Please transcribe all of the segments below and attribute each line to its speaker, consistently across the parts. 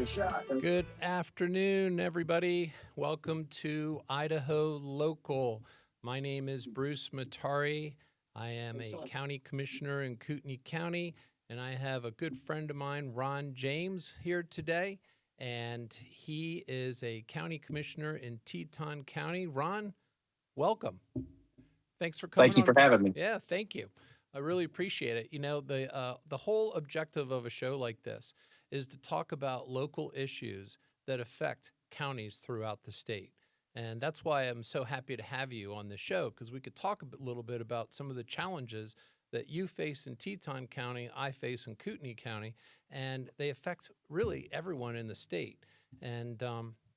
Speaker 1: Good afternoon, everybody. Welcome to Idaho Local. My name is Bruce Matari. I am a county commissioner in Kootenai County, and I have a good friend of mine, Ron James, here today. And he is a county commissioner in Teton County. Ron, welcome. Thanks for coming
Speaker 2: Thank you
Speaker 1: on.
Speaker 2: for having me.
Speaker 1: Yeah, thank you. I really appreciate it. You know, the whole objective of a show like this is to talk about local issues that affect counties throughout the state. And that's why I'm so happy to have you on the show, because we could talk little bit about some of the challenges that you face in Teton County, I face in Kootenai County, and they affect really everyone in the state. And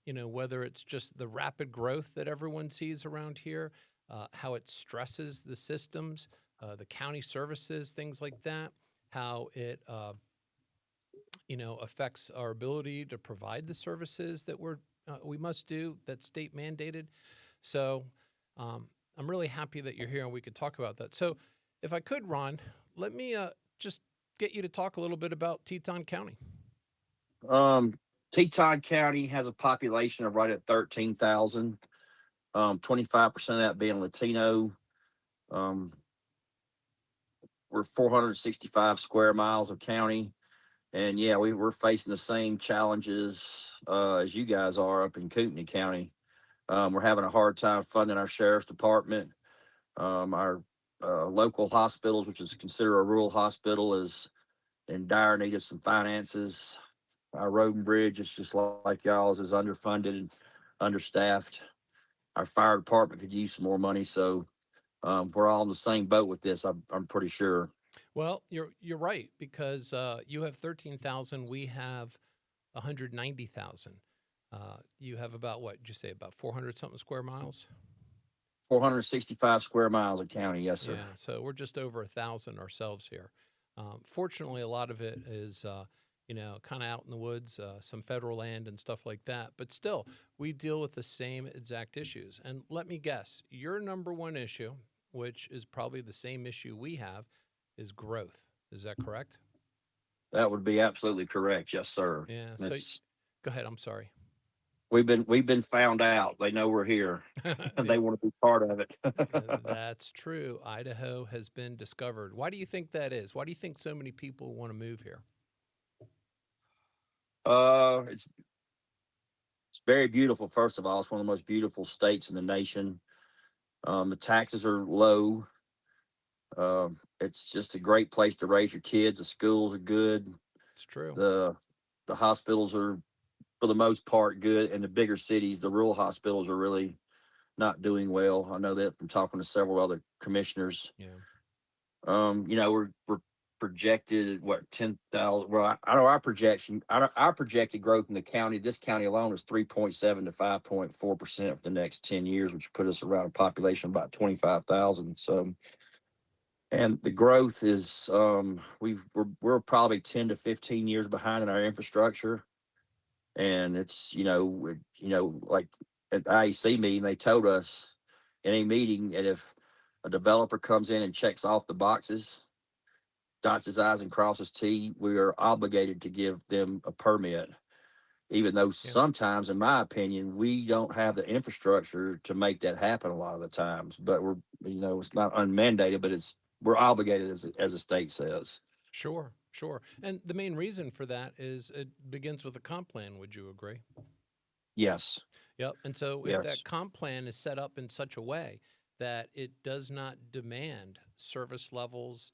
Speaker 1: you know, whether it's just the rapid growth that everyone sees around here, how it stresses the systems, the county services, things like that, how it you know, affects our ability to provide the services that we must do, that's state mandated. So I'm really happy that you're here and we could talk about that. So if I could, Ron, let me just get you to talk a little bit about Teton County.
Speaker 2: Um, Teton County has a population of right at 13,000. 25% of that being Latino. Um, we're 465 square miles of county, and yeah, we're facing the same challenges as you guys are up in Kootenai County. We're having a hard time funding our sheriff's department. Our local hospitals, which is considered a rural hospital, is in dire need of some finances. Our road and bridge is just like y'all's, is underfunded and understaffed. Our fire department could use some more money, so we're all in the same boat with this. I'm pretty sure.
Speaker 1: Well, you're right, because you have 13,000, we have 190,000. You have about what? Did you say about 400 something square miles?
Speaker 2: 465 square miles of county, yes, sir.
Speaker 1: Yeah, so we're just over 1,000 ourselves here. Fortunately, a lot of it is, you know, kind of out in the woods, some federal land and stuff like that. But still, we deal with the same exact issues. And let me guess, your number one issue, which is probably the same issue we have, is growth. Is that correct?
Speaker 2: That would be absolutely correct, yes, sir.
Speaker 1: Yeah. So
Speaker 2: It's
Speaker 1: go ahead. I'm sorry.
Speaker 2: we've been found out. They know we're here. They want to be part of it.
Speaker 1: That's true. Idaho has been discovered. Why do you think that is? Why do you think so many people want to move here?
Speaker 2: It's very beautiful. First of all, it's one of the most beautiful states in the nation. The taxes are low. It's just a great place to raise your kids. The schools are good.
Speaker 1: It's true.
Speaker 2: The the hospitals are, for the most part, good. And the bigger cities, the rural hospitals are really not doing well. I know that from talking to several other commissioners.
Speaker 1: Yeah.
Speaker 2: We're projected at what, 10,000. Well, I know our projection. Our projected growth in the county, this county alone, is 3.7 to 5.4% for the next 10 years, which put us around a population of about 25,000. So, and the growth is we're probably 10 to 15 years behind in our infrastructure, and it's like at the IEC meeting they told us in a meeting that if a developer comes in and checks off the boxes, dots his i's and crosses t, we are obligated to give them a permit, even though
Speaker 1: Yeah.
Speaker 2: sometimes, in my opinion, we don't have the infrastructure to make that happen a lot of the times. But it's not unmandated, but we're obligated, as the state says.
Speaker 1: Sure, sure. And the main reason for that is it begins with a comp plan. Would you agree?
Speaker 2: Yes,
Speaker 1: Yep. And so if that
Speaker 2: yes.
Speaker 1: comp plan is set up in such a way that it does not demand service levels,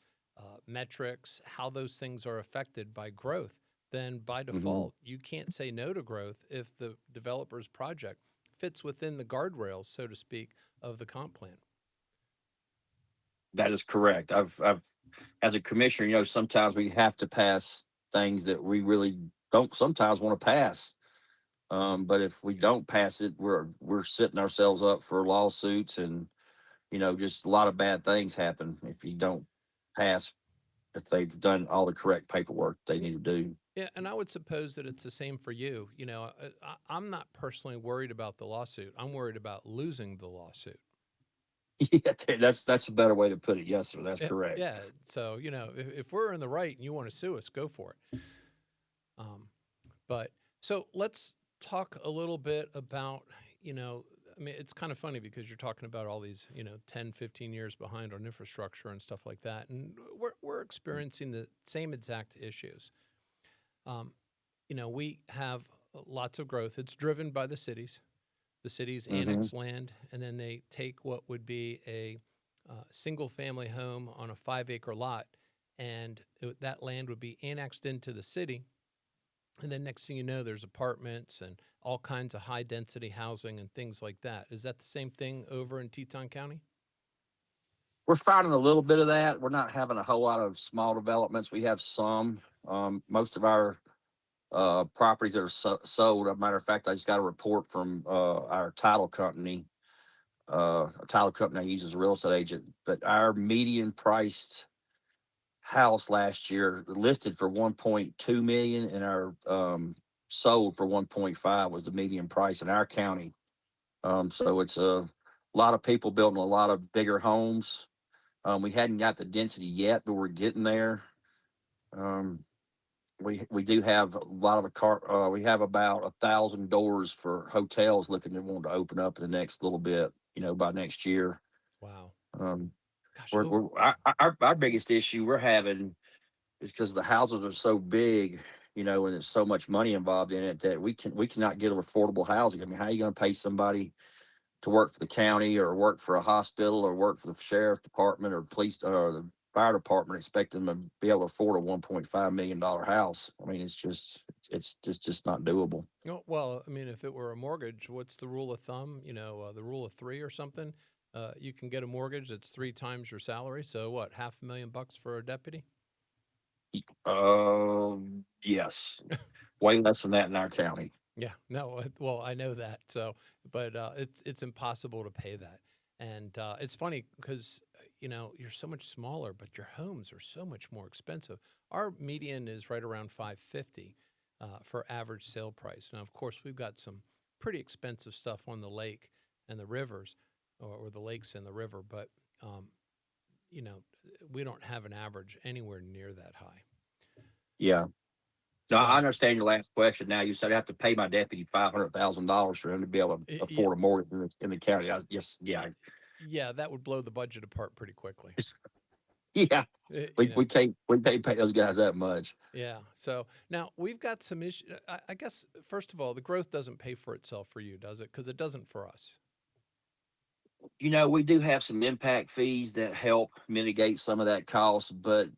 Speaker 1: metrics, how those things are affected by growth, then by
Speaker 2: Hmm.
Speaker 1: default, you can't say no to growth if the developer's project fits within the guardrails, so to speak, of the comp plan.
Speaker 2: That is correct. I've as a commissioner, sometimes we have to pass things that we really don't sometimes want to pass. But if we don't pass it, we're setting ourselves up for lawsuits, and just a lot of bad things happen if you don't pass, if they've done all the correct paperwork they need to do.
Speaker 1: Yeah, and I would suppose that it's the same for you. You know, I'm not personally worried about the lawsuit. I'm worried about losing the lawsuit.
Speaker 2: Yeah, that's a better way to put it. Yes, sir. That's
Speaker 1: Yeah,
Speaker 2: correct.
Speaker 1: yeah. So you know, if we're in the right and you want to sue us, go for it. Um, but So let's talk a little bit about, you know, I mean, it's kind of funny because you're talking about all these, 10, 15 years behind on infrastructure and stuff like that. And we're experiencing the same exact issues. Um, we have lots of growth. It's driven by the cities. The cities
Speaker 2: Mm-hmm.
Speaker 1: annex land, and then they take what would be a single family home on a 5 acre lot, and that land would be annexed into the city. And then next thing you know, there's apartments and all kinds of high density housing and things like that. Is that the same thing over in Teton County?
Speaker 2: We're finding a little bit of that. We're not having a whole lot of small developments. We have some. Most of our properties that are sold. As a matter of fact, I just got a report from our title company. A title company I use as a real estate agent, but our median priced house last year listed for 1.2 million, and our sold for 1.5 was the median price in our county. So it's a lot of people building a lot of bigger homes. We hadn't got the density yet, but we're getting there. Um, we do have a lot of a car. We have about 1,000 doors for hotels looking to want to open up in the next little bit. By next year.
Speaker 1: Wow.
Speaker 2: Um,
Speaker 1: Gosh.
Speaker 2: we're our biggest issue we're having is because the houses are so big. And there's so much money involved in it that we cannot get affordable housing. I mean, how are you going to pay somebody to work for the county or work for a hospital or work for the sheriff department or police or the fire department, expecting them to be able to afford a $1.5 million house? I mean, it's just not doable.
Speaker 1: Well, I mean, if it were a mortgage, what's the rule of thumb? The rule of three or something. You can get a mortgage that's 3 times your salary. So what? $500,000 for a deputy?
Speaker 2: Yes, way less than that in our county.
Speaker 1: Yeah, no, well, I know that. So, but it's impossible to pay that, and it's funny because you're so much smaller, but your homes are so much more expensive. Our median is right around 550 for average sale price. Now, of course, we've got some pretty expensive stuff on the lake and the rivers, or the lakes and the river, but um, you know, we don't have an average anywhere near that high.
Speaker 2: Yeah. No, I
Speaker 1: So,
Speaker 2: understand your last question. Now you said I have to pay my deputy $500,000 for him to be able to
Speaker 1: yeah,
Speaker 2: afford a mortgage in the county. Yes, yeah,
Speaker 1: yeah, that would blow the budget apart pretty quickly.
Speaker 2: yeah.
Speaker 1: Uh,
Speaker 2: We
Speaker 1: you know,
Speaker 2: we can't pay those guys that much.
Speaker 1: Yeah. So now we've got some issues. I guess, first of all, the growth doesn't pay for itself for you, does it? Because it doesn't for us.
Speaker 2: We do have some impact fees that help mitigate some of that cost, but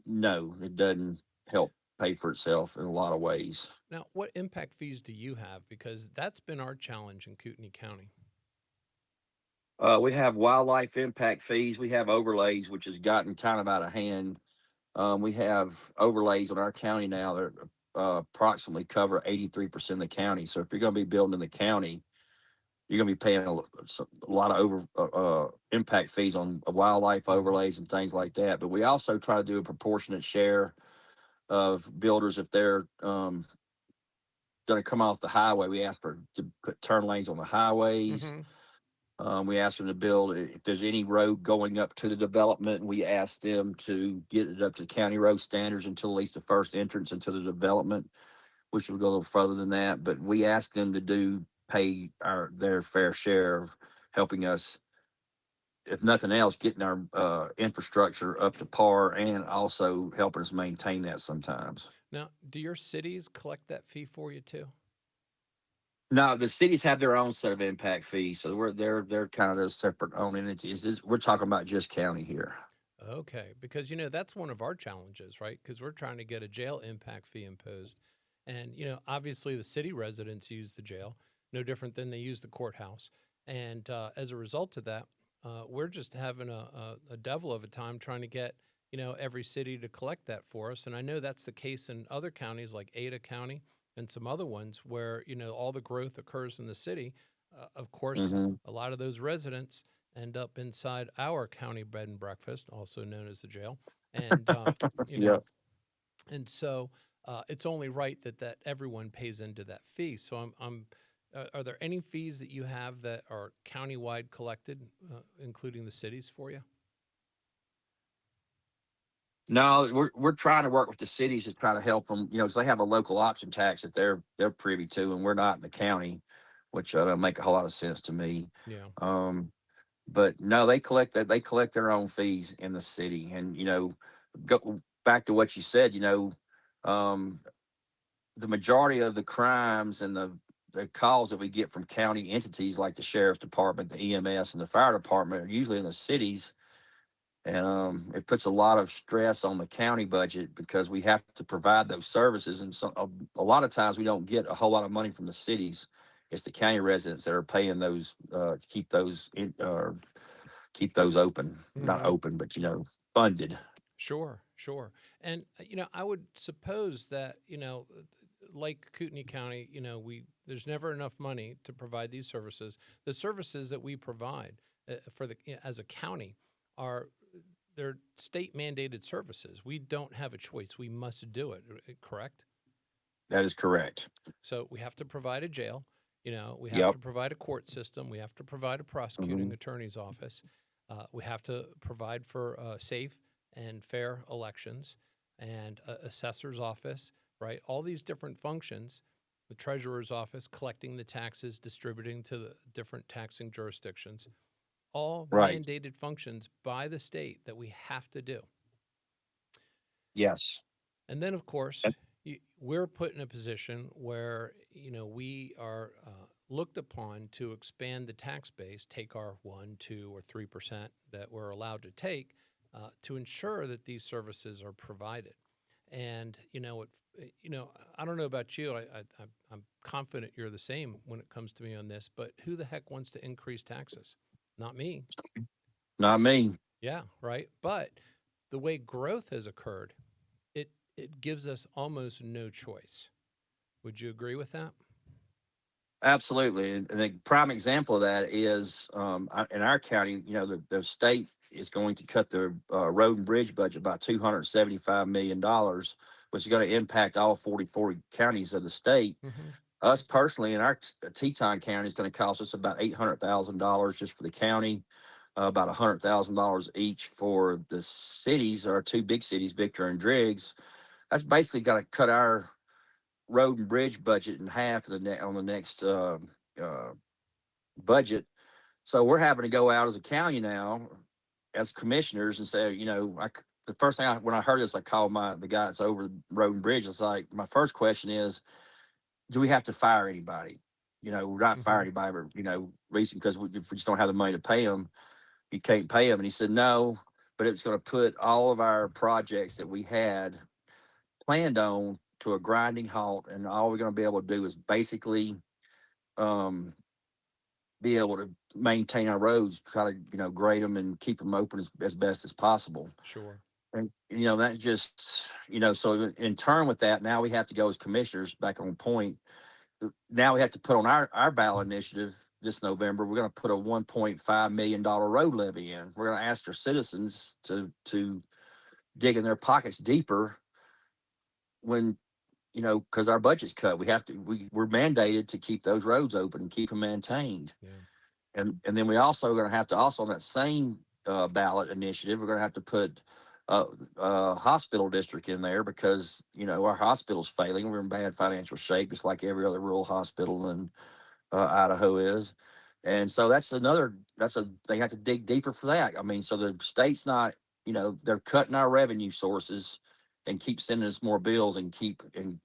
Speaker 2: no, it doesn't help pay for itself in a lot of ways.
Speaker 1: Now, what impact fees do you have? Because that's been our challenge in Kootenai County.
Speaker 2: We have wildlife impact fees. We have overlays, which has gotten kind of out of hand. We have overlays on our county now that approximately cover 83% of the county. So if you're going to be building in the county, you're going to be paying a lot of impact fees on wildlife
Speaker 1: Hmm.
Speaker 2: overlays and things like that. But we also try to do a proportionate share of builders if they're going to come off the highway. We ask for to put turn lanes on the highways.
Speaker 1: Hmm.
Speaker 2: We ask them to build, if there's any road going up to the development, we ask them to get it up to county road standards until at least the first entrance into the development, which will go a little further than that. But we ask them to pay their fair share of helping us, if nothing else, getting our infrastructure up to par and also helping us maintain that sometimes.
Speaker 1: Now, do your cities collect that fee for you too?
Speaker 2: No, the cities have their own set of impact fees, so they're kind of their separate own entities. We're talking about just county here.
Speaker 1: Okay, because that's one of our challenges, right? Because we're trying to get a jail impact fee imposed, and obviously the city residents use the jail, no different than they use the courthouse, and as a result of that, we're just having a devil of a time trying to get every city to collect that for us, and I know that's the case in other counties like Ada County and some other ones where all the growth occurs in the city. Of course,
Speaker 2: Hmm.
Speaker 1: a lot of those residents end up inside our county bed and breakfast, also known as the jail. And, you
Speaker 2: Yeah.
Speaker 1: know, and so it's only right that everyone pays into that fee. So are there any fees that you have that are countywide collected, including the cities for you?
Speaker 2: No, we're trying to work with the cities to try to help them, because they have a local option tax that they're privy to, and we're not in the county, which don't make a whole lot of sense to me.
Speaker 1: Yeah.
Speaker 2: Um, but no, they collect their own fees in the city, and go back to what you said. Um, the majority of the crimes and the calls that we get from county entities like the sheriff's department, the EMS, and the fire department are usually in the cities, and it puts a lot of stress on the county budget because we have to provide those services, and so a lot of times we don't get a whole lot of money from the cities. It's the county residents that are paying those to keep those open, not
Speaker 1: Hmm.
Speaker 2: open, but funded.
Speaker 1: Sure, sure. And I would suppose that, like Kootenai County, we there's never enough money to provide these services. The services that we provide for the as a county are they're state mandated services. We don't have a choice. We must do it, correct?
Speaker 2: That is correct.
Speaker 1: So we have to provide a jail, we have
Speaker 2: Yep.
Speaker 1: to provide a court system, we have to provide a prosecuting
Speaker 2: Hmm.
Speaker 1: attorney's office, we have to provide for safe and fair elections and assessor's office, right? All these different functions, the treasurer's office, collecting the taxes, distributing to the different taxing jurisdictions, all
Speaker 2: Right.
Speaker 1: mandated functions by the state that we have to do.
Speaker 2: Yes.
Speaker 1: And then, of course, we're put in a position where we are looked upon to expand the tax base, take our 1, 2, or 3% that we're allowed to take to ensure that these services are provided. And I don't know about you. I'm confident you're the same when it comes to me on this. But who the heck wants to increase taxes? Not me.
Speaker 2: Not me.
Speaker 1: Yeah, right. But the way growth has occurred, it gives us almost no choice. Would you agree with that?
Speaker 2: Absolutely. And the prime example of that is in our county, the state is going to cut the road and bridge budget by $275 million, which is going to impact all 44 counties of the state.
Speaker 1: Mm-hmm.
Speaker 2: Us personally, in our Teton County, is going to cost us about $800,000 just for the county, about $100,000 each for the cities, our two big cities, Victor and Driggs. That's basically going to cut our road and bridge budget in half on the next uh, budget. So we're having to go out as a county now, as commissioners, and say, the first thing when I heard this, I called the guy that's over the road and bridge. It's like my first question is, do we have to fire anybody? We're not fire
Speaker 1: Mm-hmm.
Speaker 2: anybody, but reason because if we just don't have the money to pay them, you can't pay them. And he said no, but it's going to put all of our projects that we had planned on to a grinding halt, and all we're going to be able to do is basically um, be able to maintain our roads, try to grade them and keep them open as best as possible.
Speaker 1: Sure.
Speaker 2: And that's just so in turn with that, now we have to go as commissioners back on point. Now we have to put on our ballot initiative this November. We're going to put a $1.5 million road levy in. We're going to ask our citizens to dig in their pockets deeper when because our budget's cut. We're mandated to keep those roads open and keep them maintained.
Speaker 1: Yeah.
Speaker 2: And then we also going to have to also on that same ballot initiative, we're going to have to put hospital district in there because our hospital's failing. We're in bad financial shape, just like every other rural hospital in Idaho is. And so they have to dig deeper for that. I mean, so the state's not, they're cutting our revenue sources and keep sending us more bills and keep and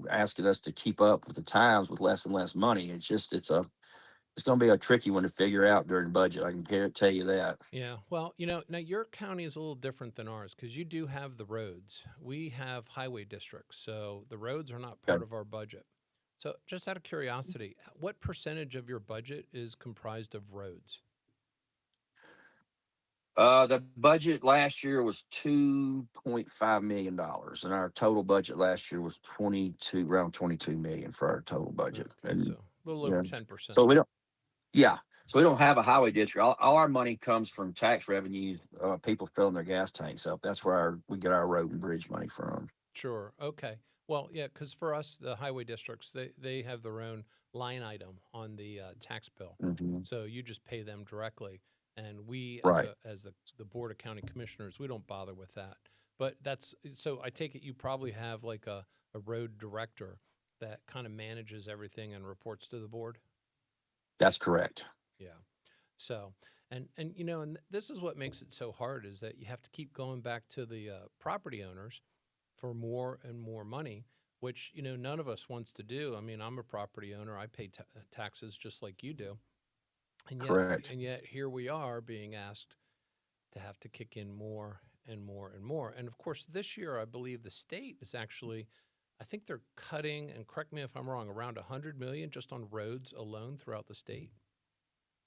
Speaker 2: asking us to keep up with the times with less and less money. It's going to be a tricky one to figure out during budget. I can tell you that.
Speaker 1: Yeah. Well, now your county is a little different than ours because you do have the roads. We have highway districts, so the roads are not part
Speaker 2: Okay.
Speaker 1: of our budget. So, just out of curiosity, what percentage of your budget is comprised of roads?
Speaker 2: The budget last year was $2.5 million, and our total budget last year was around 22 million for our total budget.
Speaker 1: Okay, so
Speaker 2: And
Speaker 1: a little over
Speaker 2: yeah,
Speaker 1: 10%.
Speaker 2: so yeah, so we don't have a highway district. All our money comes from tax revenues, people filling their gas tanks up. That's where we get our road and bridge money from.
Speaker 1: Sure. Okay. Well, yeah, because for us, the highway districts, they have their own line item on the tax bill,
Speaker 2: Hmm.
Speaker 1: so you just pay them directly. And we,
Speaker 2: Right.
Speaker 1: as the board of county commissioners, we don't bother with that. But that's so I take it you probably have like a road director that kind of manages everything and reports to the board.
Speaker 2: That's correct.
Speaker 1: Yeah. So, and you know, and this is what makes it so hard is that you have to keep going back to the property owners for more and more money, which you know none of us wants to do. I mean, I'm a property owner; I pay taxes just like you do,
Speaker 2: Correct.
Speaker 1: and yet here we are being asked to have to kick in more and more and more. And of course, this year I believe the state is actually, I think they're cutting, and correct me if I'm wrong, around 100 million just on roads alone throughout the state.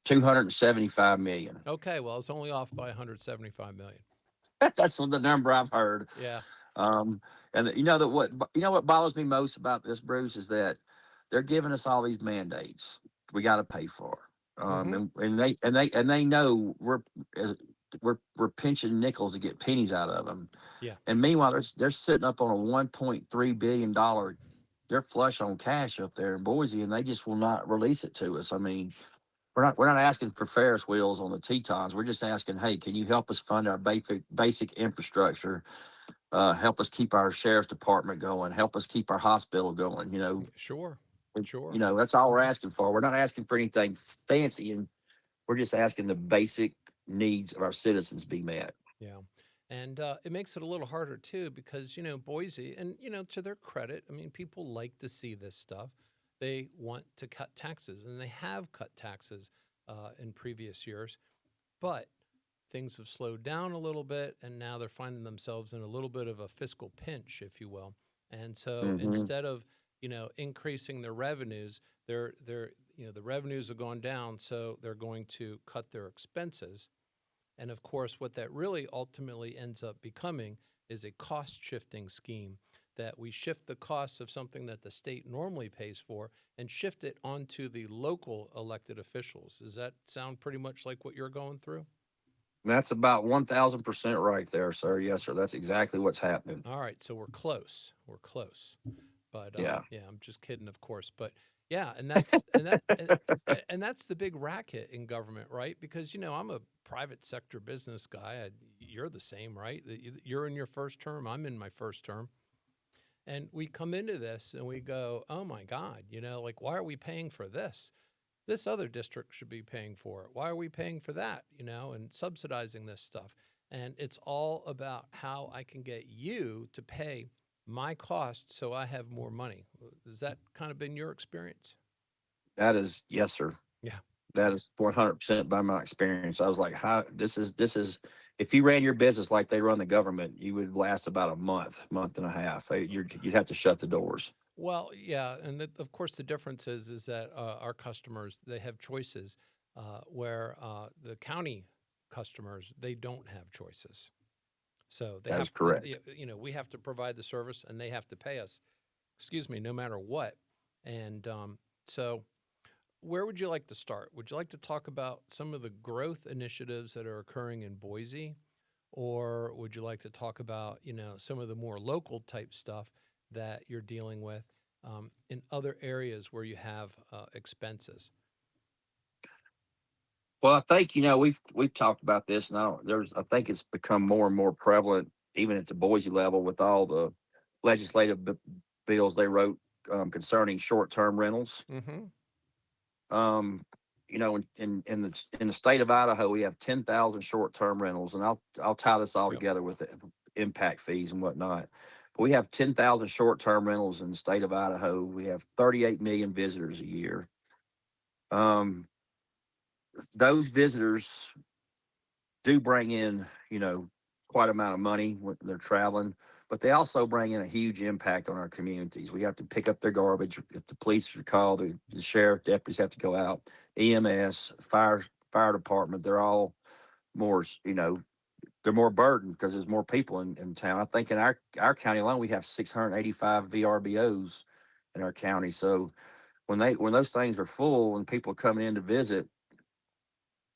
Speaker 2: 275 million.
Speaker 1: Okay, well, it's only off by 175 million.
Speaker 2: That's what the number I've heard.
Speaker 1: Yeah.
Speaker 2: Um, and you know that what bothers me most about this, Bruce, is that they're giving us all these mandates we got to pay for,
Speaker 1: Mm-hmm.
Speaker 2: and they know we're pinching nickels to get pennies out of them,
Speaker 1: Yeah.
Speaker 2: and meanwhile they're sitting up on a 1.3 billion dollar. They're flush on cash up there in Boise, and they just will not release it to us. I mean, we're not asking for Ferris wheels on the Tetons. We're just asking, hey, can you help us fund our basic infrastructure? Help us keep our sheriff's department going. Help us keep our hospital going.
Speaker 1: Sure. Sure.
Speaker 2: That's all we're asking for. We're not asking for anything fancy, and we're just asking the basic needs of our citizens be met.
Speaker 1: Yeah. And it makes it a little harder too because, you know, Boise, and, you know, to their credit, I mean, people like to see this stuff. They want to cut taxes and they have cut taxes in previous years, but things have slowed down a little bit and now they're finding themselves in a little bit of a fiscal pinch, if you will. And so
Speaker 2: Hmm.
Speaker 1: instead of, you know, increasing their revenues, you know, the revenues have gone down. So they're going to cut their expenses and of course, what that really ultimately ends up becoming is a cost shifting scheme that we shift the costs of something that the state normally pays for and shift it onto the local elected officials. Does that sound pretty much like what you're going through?
Speaker 2: That's about 1,000% right there, sir. Yes, sir. That's exactly what's happening.
Speaker 1: All right, so we're close. We're close. But
Speaker 2: Yeah,
Speaker 1: yeah, I'm just kidding, of course. But yeah, and that's the big racket in government, right? Because you know I'm a private sector business guy. You're the same, right? You're in your first term. I'm in my first term, and we come into this and we go, "Oh my God, you know, like why are we paying for this? This other district should be paying for it. Why are we paying for that? You know, and subsidizing this stuff." And it's all about how I can get you to pay my costs so I have more money. Has that kind of been your experience?
Speaker 2: that is yes, sir.
Speaker 1: Yeah.
Speaker 2: That
Speaker 1: Yeah.
Speaker 2: is 100% by my experience. I was like, how this is if you ran your business like they run the government, you would last about a month and a half. You'd have to shut the doors.
Speaker 1: Well, yeah, and of course the difference is that our customers they have choices, where the county customers they don't have choices. So they
Speaker 2: That is
Speaker 1: have,
Speaker 2: correct.
Speaker 1: you know, we have to provide the service and they have to pay us. Excuse me, no matter what. And so, where would you like to start? Would you like to talk about some of the growth initiatives that are occurring in Boise, or would you like to talk about, you know, some of the more local type stuff that you're dealing with in other areas where you have expenses?
Speaker 2: Well, I think we've talked about this now. I think it's become more and more prevalent, even at the Boise level, with all the legislative bills they wrote concerning short-term rentals.
Speaker 1: Mm-hmm.
Speaker 2: Um, in the state of Idaho, we have 10,000 short-term rentals, and I'll tie this all
Speaker 1: Yep.
Speaker 2: together with the impact fees and whatnot. But we have 10,000 short-term rentals in the state of Idaho. We have 38 million visitors a year. Um, those visitors do bring in, quite amount of money when they're traveling, but they also bring in a huge impact on our communities. We have to pick up their garbage. If the police are called, the sheriff deputies have to go out, EMS, fire department, they're all more, they're more burdened because there's more people in town. I think in our county alone, we have 685 VRBOs in our county. So when those things are full and people are coming in to visit,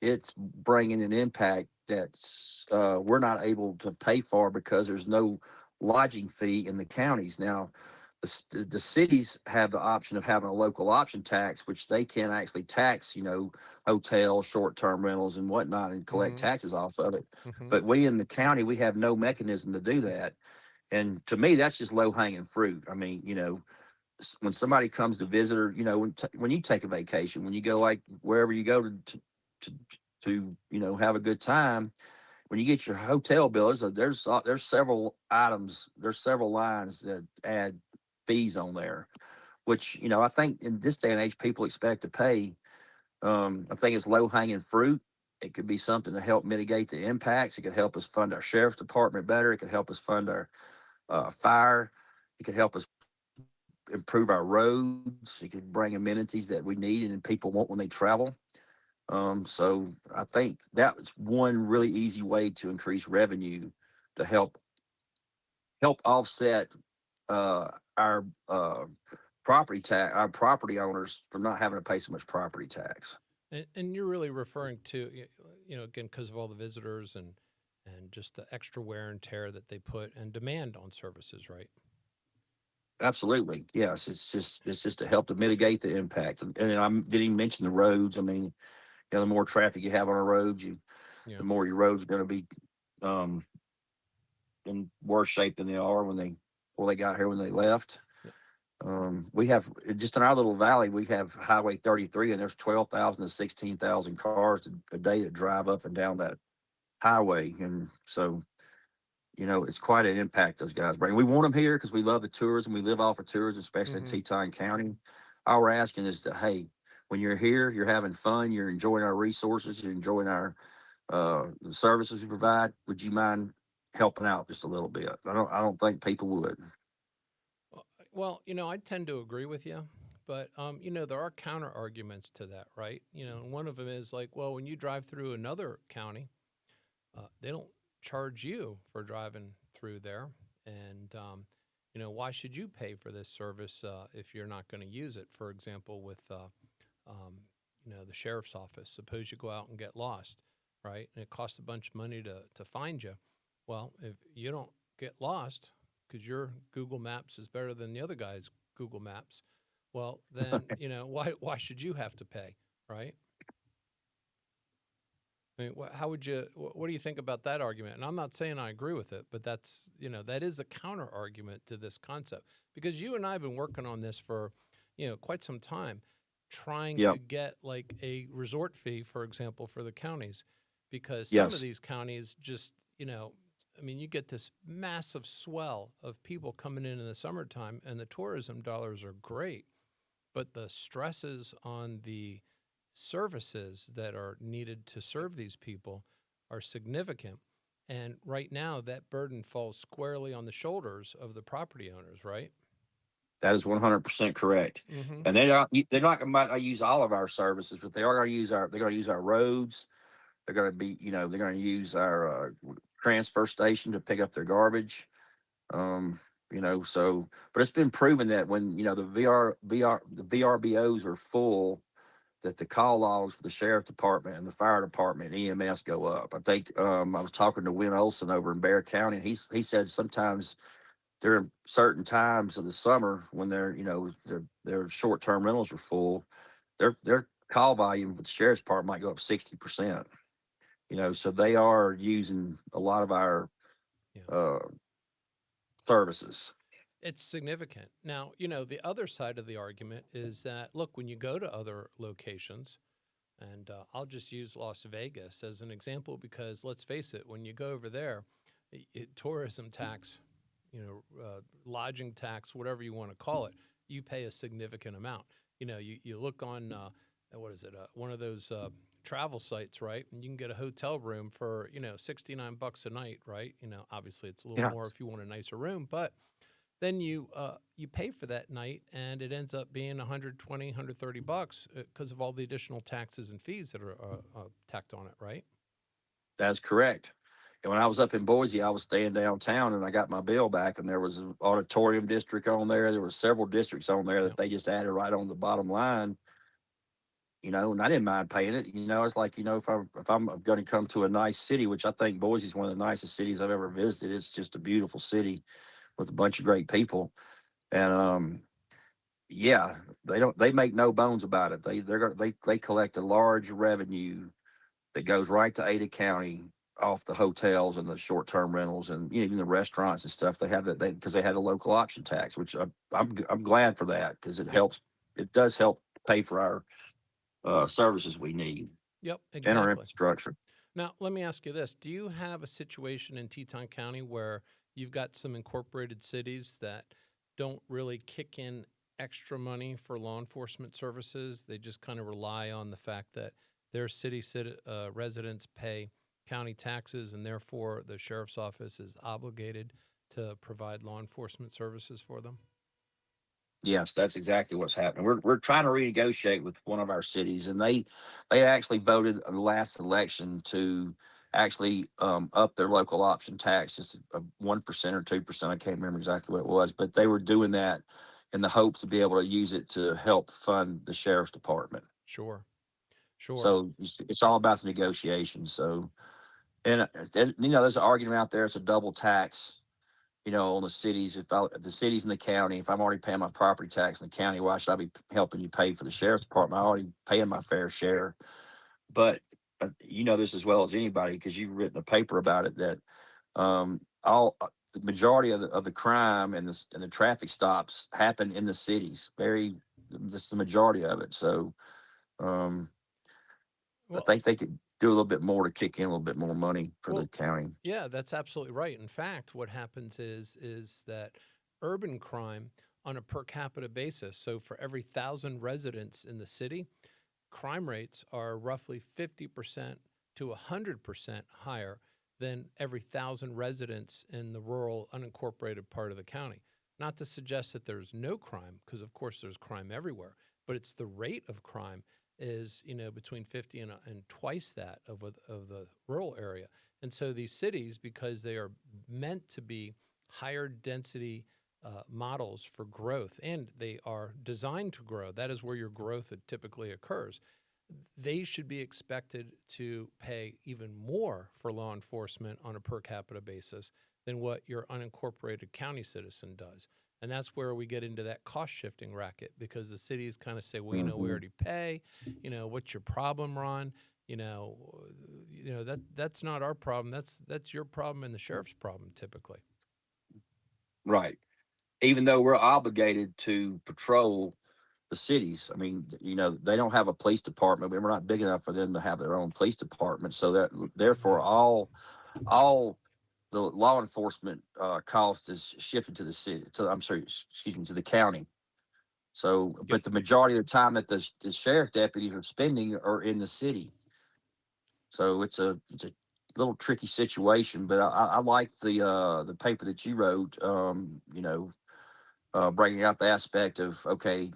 Speaker 2: it's bringing an impact that's we're not able to pay for because there's no lodging fee in the counties. Now, the cities have the option of having a local option tax, which they can actually tax, hotels, short term rentals, and whatnot, and collect
Speaker 1: Mm-hmm.
Speaker 2: taxes off of it.
Speaker 1: Mm-hmm.
Speaker 2: But we in the county, we have no mechanism to do that. And to me, that's just low hanging fruit. I mean, when somebody comes to visit, or when you take a vacation, when you go like wherever you go to, have a good time, when you get your hotel bill, there's several items, there's several lines that add fees on there, which I think in this day and age people expect to pay. I think it's low hanging fruit. It could be something to help mitigate the impacts. It could help us fund our sheriff's department better. It could help us fund our fire. It could help us improve our roads. It could bring amenities that we need and people want when they travel. So I think that's one really easy way to increase revenue to help offset our property tax, our property owners from not having to pay so much property tax.
Speaker 1: And you're really referring to, again, because of all the visitors and just the extra wear and tear that they put and demand on services, right?
Speaker 2: Absolutely, yes. It's just to help to mitigate the impact, and I didn't even mention the roads. I mean, the more traffic you have on a road,
Speaker 1: Yeah.
Speaker 2: the more your roads are going to be um, in worse shape than they are before they got here when they left.
Speaker 1: Yeah.
Speaker 2: We have just in our little valley, we have Highway 33, and there's 12,000 to 16,000 cars a day that drive up and down that highway, and so it's quite an impact those guys bring. We want them here because we love the tourism. We live off of tourism, especially in
Speaker 1: Mm-hmm.
Speaker 2: Teton County. All we're asking is that, hey, when you're here, you're having fun, you're enjoying our resources, you're enjoying our the services we provide. Would you mind helping out just a little bit? I don't think people would.
Speaker 1: Well, I tend to agree with you, but there are counter arguments to that, right? And one of them is like, well, when you drive through another county, they don't charge you for driving through there, and why should you pay for this service if you're not going to use it? For example, with um, the sheriff's office. Suppose you go out and get lost, right? And it costs a bunch of money to find you. Well, if you don't get lost because your Google Maps is better than the other guy's Google Maps, well, then why should you have to pay, right? I mean, how would you? What do you think about that argument? And I'm not saying I agree with it, but that is a counter argument to this concept because you and I have been working on this for quite some time, trying
Speaker 2: Yep.
Speaker 1: to get like a resort fee, for example, for the counties, because some of
Speaker 2: Yes.
Speaker 1: these counties just I mean, you get this massive swell of people coming in the summertime, and the tourism dollars are great, but the stresses on the services that are needed to serve these people are significant. And right now, that burden falls squarely on the shoulders of the property owners, right?
Speaker 2: That is 100% correct.
Speaker 1: Mm-hmm.
Speaker 2: And they're not going to use all of our services, but they are going to use our roads. They're going to be, they're going to use our transfer station to pick up their garbage. But it's been proven that when, the VRBOs are full, that the call logs for the sheriff department and the fire department and EMS go up. I think I was talking to Win Olson over in Bear County, and he said sometimes during certain times of the summer when their short term rentals are full, their call volume with the sheriff's department might go up 60%. So they are using a lot of our
Speaker 1: Yeah.
Speaker 2: uh, services.
Speaker 1: It's significant. Now, the other side of the argument is that, look, when you go to other locations, and I'll just use Las Vegas as an example because let's face it, when you go over there, tourism tax, lodging tax, whatever you want to call it, you pay a significant amount. You look on, what is it, one of those travel sites, right? And you can get a hotel room for, $69 a night, right? Obviously it's a little
Speaker 2: Yeah,
Speaker 1: more if you want a nicer room, but then you pay for that night and it ends up being 120, 130 bucks because of all the additional taxes and fees that are tacked on it, right?
Speaker 2: that's correct. And when I was up in Boise, I was staying downtown and I got my bill back, and there was an auditorium district on there. There were several districts on there
Speaker 1: Yeah.
Speaker 2: that they just added right on the bottom line. And I didn't mind paying it. It's like, if I'm going to come to a nice city, which I think Boise is one of the nicest cities I've ever visited. It's just a beautiful city with a bunch of great people. And yeah, they make no bones about it. They collect a large revenue that goes right to Ada County off the hotels and the short term rentals and even the restaurants and stuff. They have that because they had a local option tax, which I'm glad for that because it
Speaker 1: Yep.
Speaker 2: helps. It does help pay for our services we need
Speaker 1: Yep.
Speaker 2: and our
Speaker 1: Exactly.
Speaker 2: infrastructure.
Speaker 1: Now, let me ask you this. Do you have a situation in Teton County where you've got some incorporated cities that don't really kick in extra money for law enforcement services? They just kind of rely on the fact that their residents pay county taxes, and therefore the sheriff's office is obligated to provide law enforcement services for them?
Speaker 2: Yes, that's exactly what's happening. We're trying to renegotiate with one of our cities, and they actually voted in the last election to actually up their local option tax just 1% or 2%. I can't remember exactly what it was, but they were doing that in the hopes to be able to use it to help fund the sheriff's department.
Speaker 1: Sure. Sure.
Speaker 2: So it's all about the negotiations. So and there's an argument out there. It's a double tax on the cities. If the cities in the county, if I'm already paying my property tax in the county, why should I be helping you pay for the sheriff's department? I'm already paying my fair share. But you know this as well as anybody because you've written a paper about it that all the majority of the crime and the traffic stops happen in the cities. Just the majority of it. So um, I
Speaker 1: Well,
Speaker 2: think they could do a little bit more to kick in a little bit more money for the
Speaker 1: well,
Speaker 2: county.
Speaker 1: yeah, that's absolutely right. In fact, what happens is that urban crime on a per capita basis, so for every 1,000 residents in the city, crime rates are roughly 50% to 100% higher than every 1,000 residents in the rural unincorporated part of the county. Not to suggest that there's no crime, because of course there's crime everywhere, but it's the rate of crime is between 50 and twice that of the rural area. And so these cities, because they are meant to be higher density models for growth, and they are designed to grow, that is where your growth typically occurs. They should be expected to pay even more for law enforcement on a per capita basis than what your unincorporated county citizen does. And that's where we get into that cost shifting racket because the cities kind of say, well, we
Speaker 2: Hmm.
Speaker 1: already pay. What's your problem, Ron? You know, that's not our problem. That's your problem and the sheriff's problem typically.
Speaker 2: Right. Even though we're obligated to patrol the cities. I mean, they don't have a police department. We're not big enough for them to have their own police department. So that therefore all the law enforcement cost is shifted to the city. I'm sorry, excuse me, to the county. So,
Speaker 1: Yep.
Speaker 2: but the majority of the time that the sheriff deputies are spending are in the city. So it's a little tricky situation. But I like the paper that you wrote. Bringing out the aspect of okay,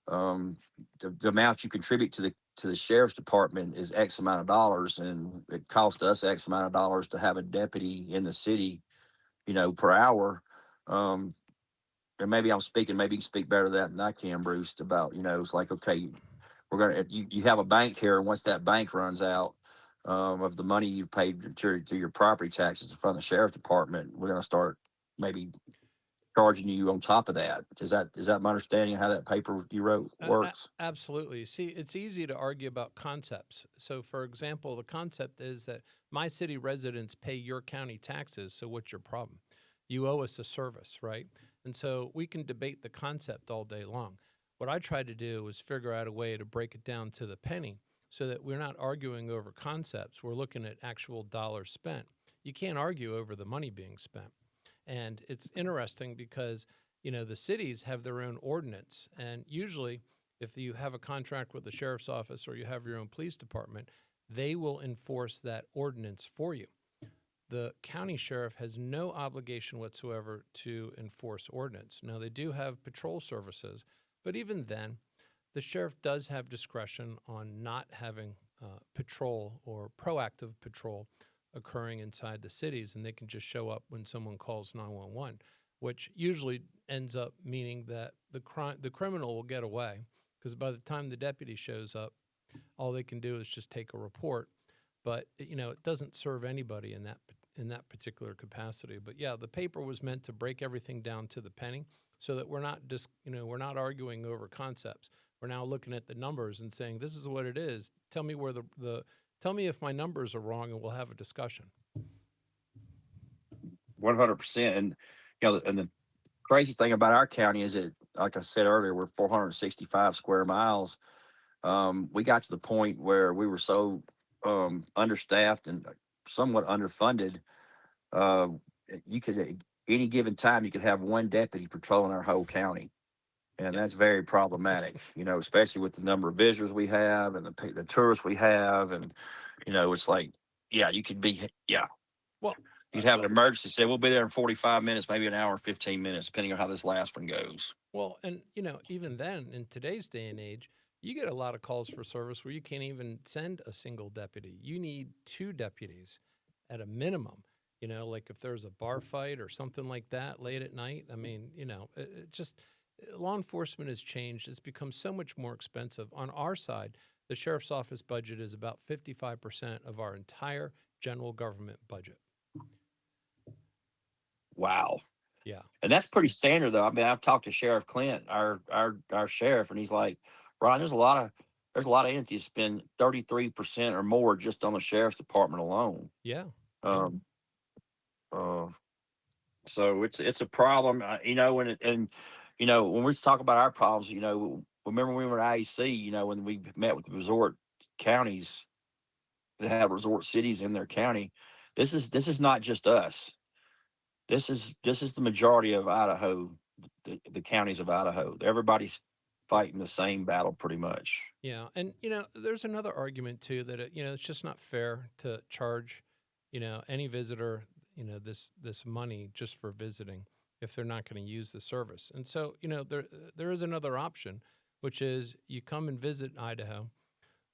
Speaker 2: um, the amount you contribute to the sheriff's department is X amount of dollars, and it costs us X amount of dollars to have a deputy in the city, per hour. Um, and maybe I'm speaking, maybe you can speak better to that than I can, Bruce. About it's like okay, you have a bank here, and once that bank runs out of the money you've paid to your property taxes from the sheriff's department, we're gonna start maybe charging you on top of that. Is that my understanding of how that paper you wrote works?
Speaker 1: Absolutely. See, it's easy to argue about concepts. So, for example, the concept is that my city residents pay your county taxes. So, what's your problem? You owe us a service, right? And so we can debate the concept all day long. What I tried to do was figure out a way to break it down to the penny so that we're not arguing over concepts. We're looking at actual dollars spent. You can't argue over the money being spent. And it's interesting because, the cities have their own ordinance. And usually, if you have a contract with the sheriff's office or you have your own police department, they will enforce that ordinance for you. The county sheriff has no obligation whatsoever to enforce ordinance. Now, they do have patrol services, but even then, the sheriff does have discretion on not having patrol or proactive patrol occurring inside the cities, and they can just show up when someone calls 911, which usually ends up meaning that the criminal will get away because by the time the deputy shows up, all they can do is just take a report. But it doesn't serve anybody in that particular capacity. But yeah, the paper was meant to break everything down to the penny, so that we're not just we're not arguing over concepts. We're now looking at the numbers and saying, this is what it is. Tell me where the tell me if my numbers are wrong, and we'll have a discussion.
Speaker 2: 100%. And and the crazy thing about our county is that, like I said earlier, we're 465 square miles. We got to the point where we were so understaffed and somewhat underfunded. Uh, you could at any given time you could have one deputy patrolling our whole county, and
Speaker 1: Yep.
Speaker 2: that's very problematic. Especially with the number of visitors we have and the tourists we have, and it's like, yeah, you could be, yeah,
Speaker 1: Well,
Speaker 2: you'd have an emergency. Say we'll be there in 45 minutes, maybe an hour and 15 minutes, depending on how this last one goes.
Speaker 1: well, and even then, in today's day and age, you get a lot of calls for service where you can't even send a single deputy. You need two deputies at a minimum. Like if there's a bar fight or something like that late at night. I mean, it just law enforcement has changed. It's become so much more expensive. On our side, the sheriff's office budget is about 55% of our entire general government budget.
Speaker 2: Wow.
Speaker 1: Yeah.
Speaker 2: And that's pretty standard, though. I mean, I've talked to Sheriff Clint, our sheriff, and he's like, Ron, there's a lot of entities spend 33% or more just on the sheriff's department alone.
Speaker 1: Yeah.
Speaker 2: Um, uh, so it's a problem, when we talk about our problems, remember when we were at IEC, when we met with the resort counties that have resort cities in their county, this is not just us. This is the majority of Idaho, the counties of Idaho. Everybody's fighting the same battle pretty much.
Speaker 1: Yeah, and there's another argument too that it's just not fair to charge, any visitor, this money just for visiting if they're not going to use the service. And so, there is another option, which is you come and visit Idaho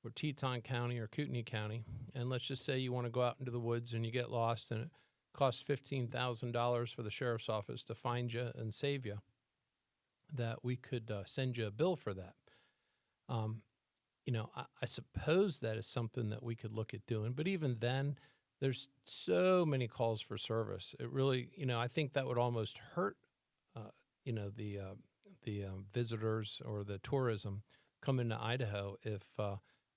Speaker 1: or Teton County or Kootenai County, and let's just say you want to go out into the woods and you get lost, and it costs $15,000 for the sheriff's office to find you and save you. That we could send you a bill for that. Um, I suppose that is something that we could look at doing. But even then, there's so many calls for service. It really, I think that would almost hurt, the visitors or the tourism coming to Idaho if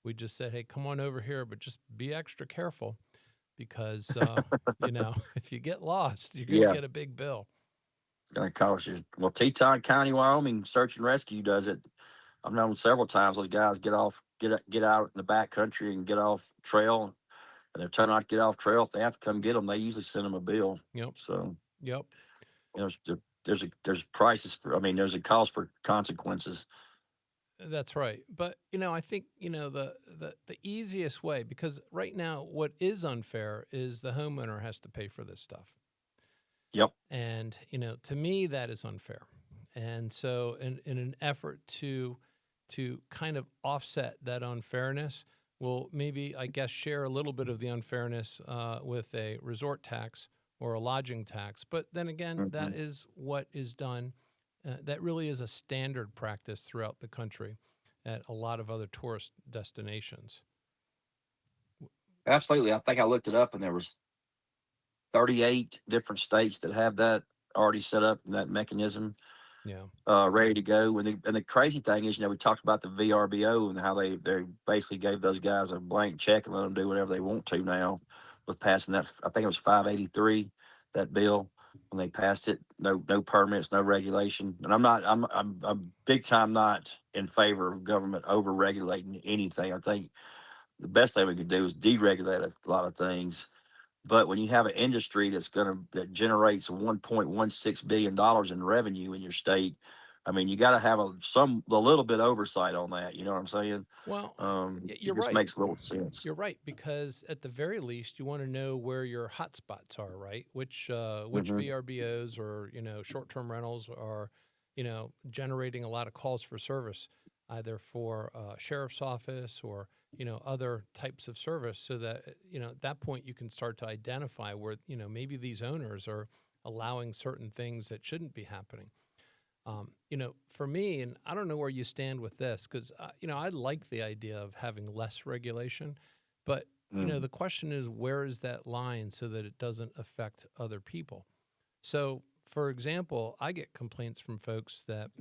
Speaker 1: we just said, hey, come on over here, but just be extra careful because, if you get lost, you're going to
Speaker 2: Yeah,
Speaker 1: get a big bill.
Speaker 2: it's going to cost you. Well, Teton County, Wyoming, Search and Rescue does it. I've known several times those guys get out in the back country and get off trail, and they're trying not to get off trail. If they have to come get them, they usually send them a bill.
Speaker 1: Yep.
Speaker 2: So
Speaker 1: Yep.
Speaker 2: there's prices for. I mean, there's a cost for consequences.
Speaker 1: That's right. But I think, the easiest way, because right now what is unfair is the homeowner has to pay for this stuff.
Speaker 2: Yep.
Speaker 1: And, to me that is unfair. And so in an effort to kind of offset that unfairness, we'll maybe, I guess, share a little bit of the unfairness with a resort tax or a lodging tax. But then again,
Speaker 2: Hmm.
Speaker 1: that is what is done. That really is a standard practice throughout the country at a lot of other tourist destinations.
Speaker 2: Absolutely. I think I looked it up, and there was 38 different states that have that already set up in that mechanism,
Speaker 1: Yeah.
Speaker 2: ready to go. And the crazy thing is, we talked about the VRBO and how they basically gave those guys a blank check and let them do whatever they want to now with passing that. I think it was 583, that bill, when they passed it. No permits, no regulation. And I'm big time not in favor of government over regulating anything. I think the best thing we could do is deregulate a lot of things. But when you have an industry that generates $1.16 billion in revenue in your state, I mean, you got to have a little bit oversight on that. You know what I'm saying?
Speaker 1: Well, you're
Speaker 2: It just
Speaker 1: right.
Speaker 2: makes a little sense.
Speaker 1: You're right, because at the very least, you want to know where your hot spots are, right? Which
Speaker 2: Hmm.
Speaker 1: VRBOs or short-term rentals are, generating a lot of calls for service, either for sheriff's office or other types of service, so that at that point you can start to identify where maybe these owners are allowing certain things that shouldn't be happening. For me, and I don't know where you stand with this, because I like the idea of having less regulation, but
Speaker 2: Mm.
Speaker 1: the question is, where is that line so that it doesn't affect other people? So, for example, I get complaints from folks that,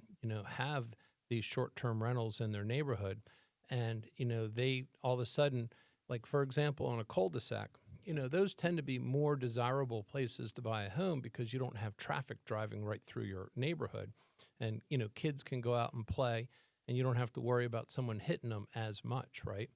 Speaker 1: have these short term rentals in their neighborhood. And, they all of a sudden, like, for example, on a cul de sac, those tend to be more desirable places to buy a home because you don't have traffic driving right through your neighborhood. And, kids can go out and play and you don't have to worry about someone hitting them as much, right?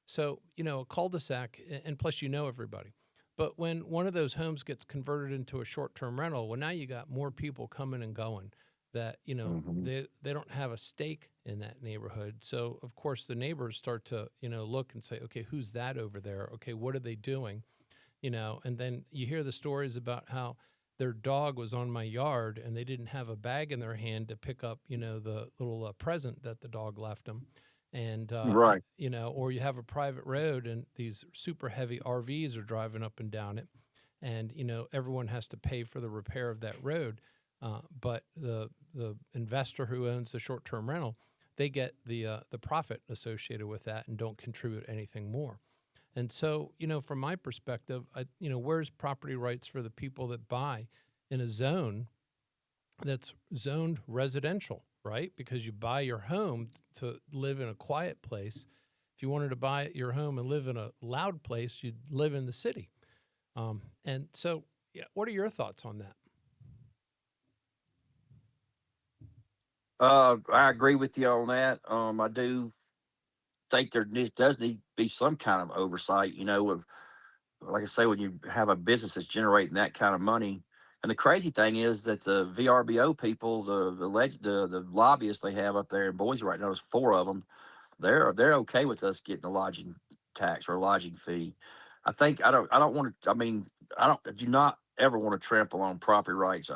Speaker 1: So, a cul de sac, and plus, everybody. But when one of those homes gets converted into a short term rental, well, now you got more people coming and going that,
Speaker 2: Hmm.
Speaker 1: they don't have a stake in that neighborhood. So, of course, the neighbors start to, look and say, okay, who's that over there? Okay, what are they doing? And then you hear the stories about how their dog was on my yard and they didn't have a bag in their hand to pick up, the little present that the dog left them. And,
Speaker 2: Right.
Speaker 1: or you have a private road and these super heavy RVs are driving up and down it. And, everyone has to pay for the repair of that road. But the investor who owns the short term rental, they get the profit associated with that and don't contribute anything more. And so, from my perspective, where's property rights for the people that buy in a zone that's zoned residential, right? Because you buy your home to live in a quiet place. If you wanted to buy your home and live in a loud place, you'd live in the city. And so, yeah, what are your thoughts on that?
Speaker 2: I agree with you on that. I do think does need to be some kind of oversight. Like I say, when you have a business that's generating that kind of money, and the crazy thing is that the VRBO people, the lobbyists they have up there in Boise right now, there's four of them. They're okay with us getting a lodging tax or a lodging fee. I don't want to. I mean, I do not ever want to trample on property rights,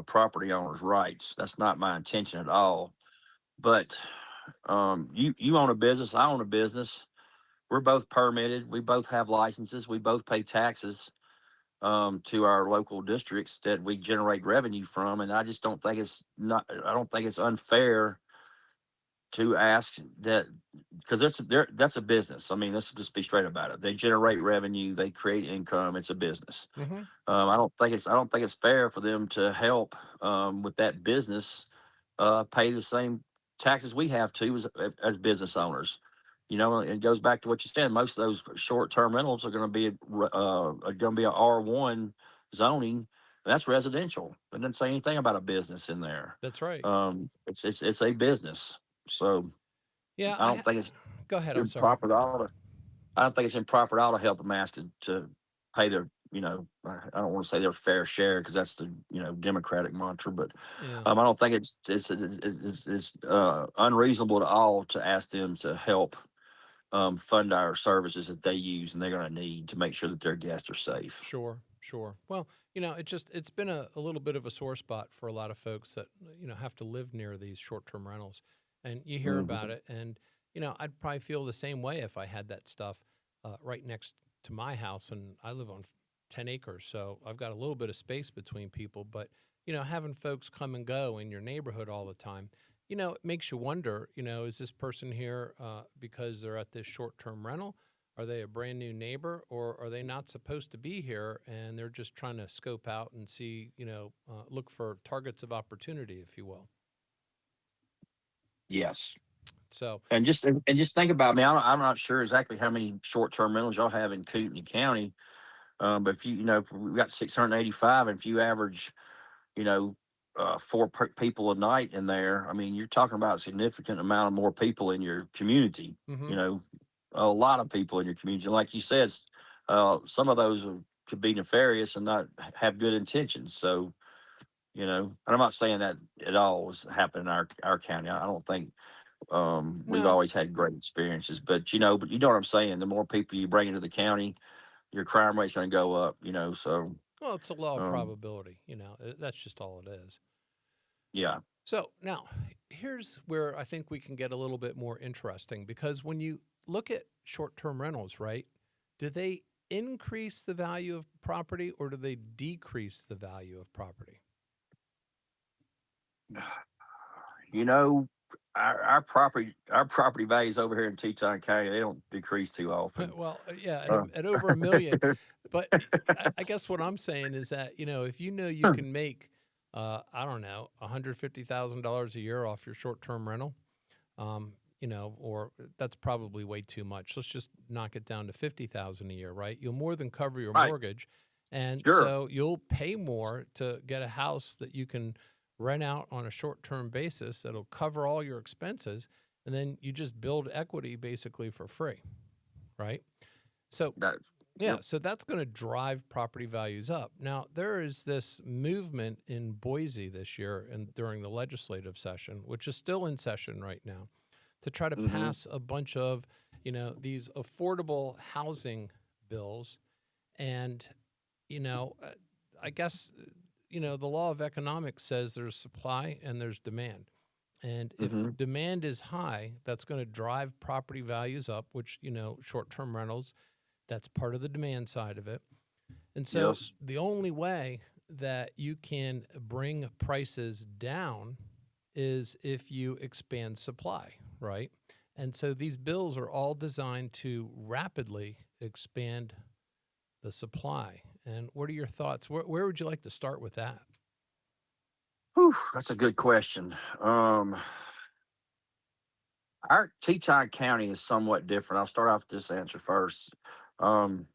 Speaker 2: property owners' rights. That's not my intention at all. But you own a business, I own a business. We're both permitted. We both have licenses. We both pay taxes to our local districts that we generate revenue from, and I just don't think it's not. I don't think it's unfair to ask that because that's a business. I mean, let's just be straight about it. They generate revenue. They create income. It's a business.
Speaker 1: Mm-hmm.
Speaker 2: I don't think it's fair for them to help with that business pay the same taxes we have too as business owners. It goes back to what you said. Most of those short-term rentals are going to be a R1 zoning. That's residential. It doesn't say anything about a business in there.
Speaker 1: That's right.
Speaker 2: It's a business. So
Speaker 1: Yeah.
Speaker 2: I don't think it's
Speaker 1: Go ahead. I'm sorry.
Speaker 2: improper at all. I don't think it's improper at all to help them ask to pay their, I don't want to say their fair share because that's the, Democratic mantra, but
Speaker 1: Yeah.
Speaker 2: I don't think it's unreasonable at all to ask them to help fund our services that they use and they're going to need to make sure that their guests are safe.
Speaker 1: Sure, sure. Well, it's been a little bit of a sore spot for a lot of folks that, have to live near these short-term rentals. And you hear about
Speaker 2: Hmm.
Speaker 1: it and, I'd probably feel the same way if I had that stuff right next to my house and I live on 10 acres, so I've got a little bit of space between people, but having folks come and go in your neighborhood all the time, it makes you wonder, is this person here because they're at this short-term rental? Are they a brand new neighbor or are they not supposed to be here and they're just trying to scope out and see, look for targets of opportunity, if you will?
Speaker 2: Yes.
Speaker 1: So,
Speaker 2: And just think about me. I'm not sure exactly how many short-term rentals y'all have in Kootenai County. But if if we've got 685, and if you average, you know, four people a night in there, I mean, you're talking about a significant amount of more people in your community.
Speaker 1: hmm
Speaker 2: You know, a lot of people in your community. Like you said, some of those could be nefarious and not have good intentions. So, and I'm not saying that at all was happening in our county. I don't think we've
Speaker 1: no,
Speaker 2: always had great experiences, but you know what I'm saying. The more people you bring into the county, your crime rate's going to go up. So
Speaker 1: well, it's a law of
Speaker 2: um,
Speaker 1: probability, that's just all it is.
Speaker 2: yeah.
Speaker 1: So now here's where I think we can get a little bit more interesting because when you look at short term rentals, right, do they increase the value of property or do they decrease the value of property?
Speaker 2: You know, our property values over here in Teton County, they don't decrease too often.
Speaker 1: Well, yeah,
Speaker 2: Uh,
Speaker 1: at over 1,000,000. But I guess what I'm saying is that, if you know you can make, I don't know, $150,000 a year off your short-term rental, or that's probably way too much. Let's just knock it down to 50,000 a year, right? You'll more than cover your
Speaker 2: right,
Speaker 1: mortgage, and
Speaker 2: sure.
Speaker 1: so you'll pay more to get a house that you can rent out on a short-term basis that'll cover all your expenses, and then you just build equity basically for free, right? So
Speaker 2: That,
Speaker 1: yeah,
Speaker 2: yep.
Speaker 1: so that's going to drive property values up. Now, there is this movement in Boise this year and during the legislative session, which is still in session right now, to try to
Speaker 2: Hmm.
Speaker 1: pass a bunch of, these affordable housing bills. And, you know, uh, I guess, the law of economics says there's supply and there's demand. And if
Speaker 2: Hmm.
Speaker 1: demand is high, that's going to drive property values up, which, short term rentals, that's part of the demand side of it. And so
Speaker 2: Yes.
Speaker 1: the only way that you can bring prices down is if you expand supply, right? And so these bills are all designed to rapidly expand the supply. And what are your thoughts? Where would you like to start with that?
Speaker 2: Whew, that's a good question. Our Teton County is somewhat different. I'll start off with this answer first. Um,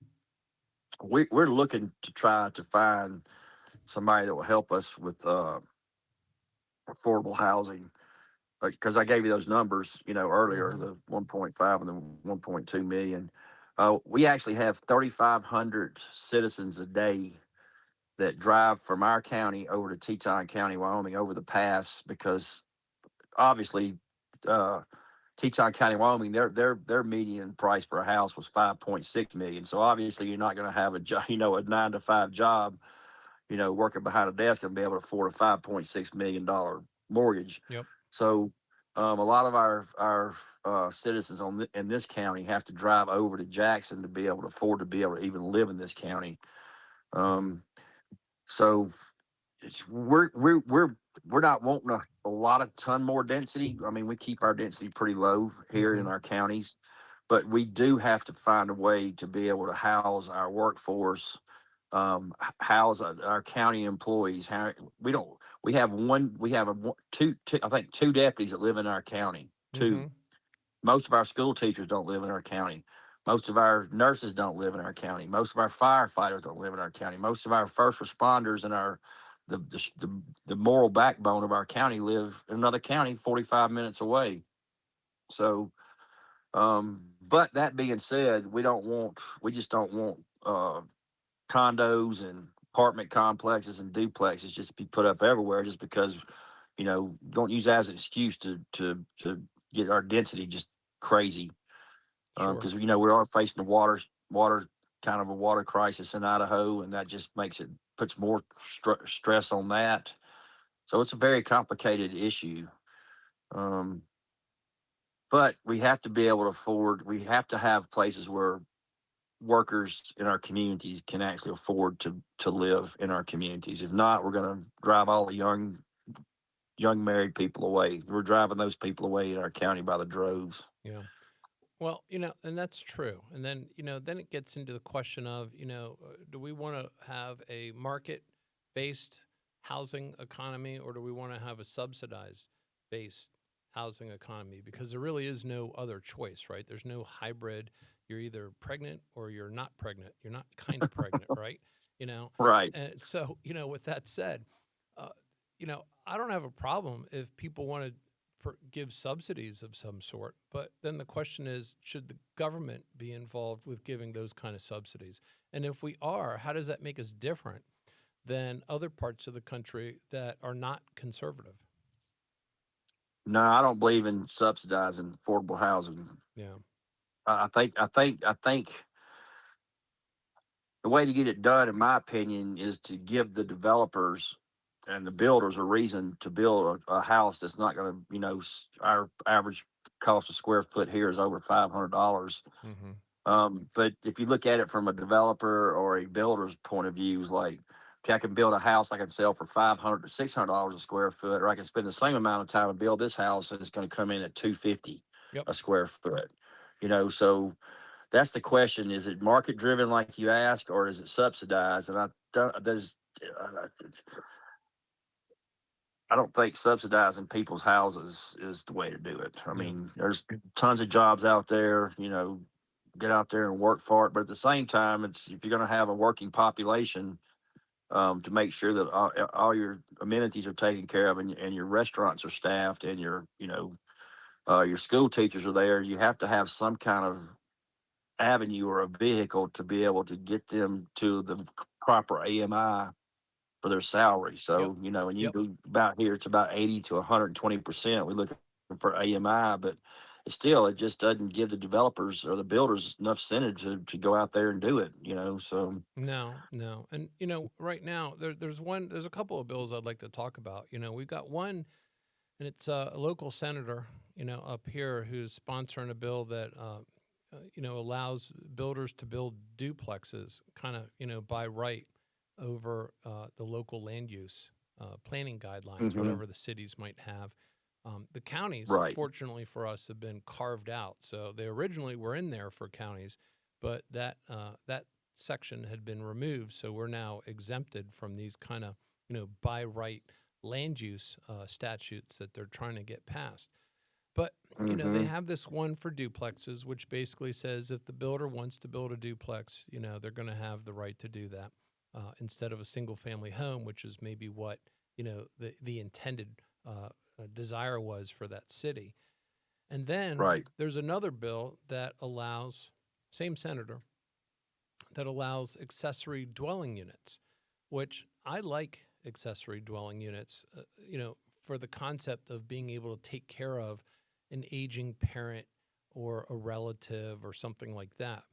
Speaker 2: we're looking to try to find somebody that will help us with affordable housing, because I gave you those numbers, earlier,
Speaker 1: Hmm.
Speaker 2: the 1.5 and the 1.2 million. We actually have 3,500 citizens a day that drive from our county over to Teton County, Wyoming, over the pass, because obviously, uh, Teton County, Wyoming, their median price for a house was 5.6 million. So obviously, you're not going to have a job, a 9 to 5 job, working behind a desk and be able to afford a $5.6 million mortgage.
Speaker 1: Yep.
Speaker 2: So a lot of our citizens in this county have to drive over to Jackson to be able to afford to be able to even live in this county.
Speaker 1: Yeah.
Speaker 2: Um, so we're not wanting a lot of ton more density. I mean, we keep our density pretty low here in
Speaker 1: Hmm.
Speaker 2: our counties, but we do have to find a way to be able to house our workforce, house our county employees. We don't. We have one. We have two. I think two deputies that live in our county. Two.
Speaker 1: Hmm.
Speaker 2: Most of our school teachers don't live in our county. Most of our nurses don't live in our county. Most of our firefighters don't live in our county. Most of our first responders and the moral backbone of our county live in another county 45 minutes away. So, but that being said, we just don't want condos and apartment complexes and duplexes just to be put up everywhere, just because, don't use that as an excuse to get our density just crazy.
Speaker 1: Sure.
Speaker 2: Because we are facing a water kind of a water crisis in Idaho, and that just puts more stress on that. So it's a very complicated issue. Um, but we have to be able to afford. We have to have places where workers in our communities can actually afford to live in our communities. If not, we're going to drive all the young married people away. We're driving those people away in our county by the droves.
Speaker 1: Yeah. Well, and that's true. And then, then it gets into the question of, do we want to have a market based housing economy or do we want to have a subsidized based housing economy? Because there really is no other choice, right? There's no hybrid. You're either pregnant or you're not pregnant. You're not kind of pregnant, right? You know,
Speaker 2: Right.
Speaker 1: and so, with that said, uh, I don't have a problem if people want to give subsidies of some sort. But then the question is, should the government be involved with giving those kind of subsidies? And if we are, how does that make us different than other parts of the country that are not conservative?
Speaker 2: No, I don't believe in subsidizing affordable housing.
Speaker 1: Yeah.
Speaker 2: I think the way to get it done, in my opinion, is to give the developers and the builders a reason to build a house that's not going to, our average cost of square foot here is over $500.
Speaker 1: Hmm.
Speaker 2: But if you look at it from a developer or a builder's point of view, is like, I can build a house I can sell for $500 to $600 a square foot, or I can spend the same amount of time to build this house and it's going to come in at 250
Speaker 1: Yep.
Speaker 2: a square foot. So that's the question: is it market driven, like you asked, or is it subsidized? And uh, I don't think subsidizing people's houses is the way to do it. I
Speaker 1: Yeah.
Speaker 2: mean, there's tons of jobs out there. Get out there and work for it. But at the same time, it's if you're going to have a working population, to make sure that all your amenities are taken care of, and your restaurants are staffed, and your school teachers are there. You have to have some kind of avenue or a vehicle to be able to get them to the proper AMI for their salary.
Speaker 1: Yep.
Speaker 2: So, and
Speaker 1: Yep.
Speaker 2: usually about here, it's about 80 to 120%. We look for AMI, but it just doesn't give the developers or the builders enough incentive to go out there and do it, so.
Speaker 1: No, no. And right now there's a couple of bills I'd like to talk about. We've got one, and it's a local senator, up here who's sponsoring a bill that allows builders to build duplexes kind of, by right over the local land use planning guidelines,
Speaker 2: Hmm.
Speaker 1: whatever the cities might have. The counties,
Speaker 2: Right.
Speaker 1: fortunately for us, have been carved out. So they originally were in there for counties, but that section had been removed. So we're now exempted from these kind of by right land use statutes that they're trying to get passed. But they
Speaker 2: Hmm.
Speaker 1: have this one for duplexes, which basically says if the builder wants to build a duplex, they're going to have the right to do that instead of a single family home, which is maybe what the intended desire was for that city. And then
Speaker 2: Right.
Speaker 1: there's another bill that allows, same senator, that allows accessory dwelling units, which I like accessory dwelling units, for the concept of being able to take care of an aging parent or a relative or something like that.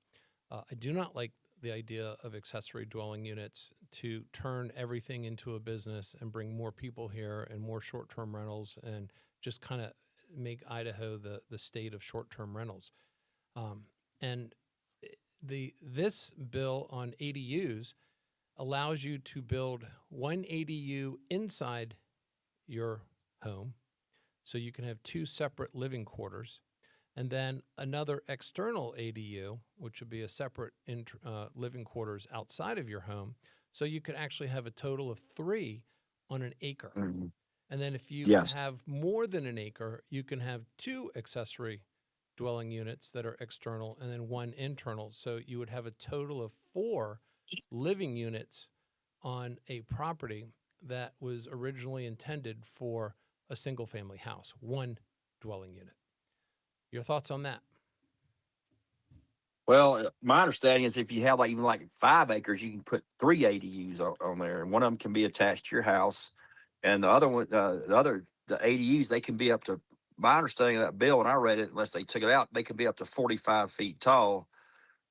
Speaker 1: I do not like the idea of accessory dwelling units to turn everything into a business and bring more people here and more short term rentals and just kind of make Idaho the state of short term rentals. And this bill on ADUs allows you to build one ADU inside your home, so you can have two separate living quarters, and then another external ADU, which would be a separate living quarters outside of your home, so you could actually have a total of three on an acre.
Speaker 2: Hmm.
Speaker 1: And then if you
Speaker 2: Yes.
Speaker 1: have more than an acre, you can have two accessory dwelling units that are external and then one internal. So you would have a total of four living units on a property that was originally intended for a single family house, one dwelling unit. Your thoughts on that?
Speaker 2: Well, my understanding is if you have even like 5 acres, you can put three ADUs on there, and one of them can be attached to your house, and the ADUs, they can be up to. My understanding of that bill, when I read it, unless they took it out, they can be up to 45 feet tall.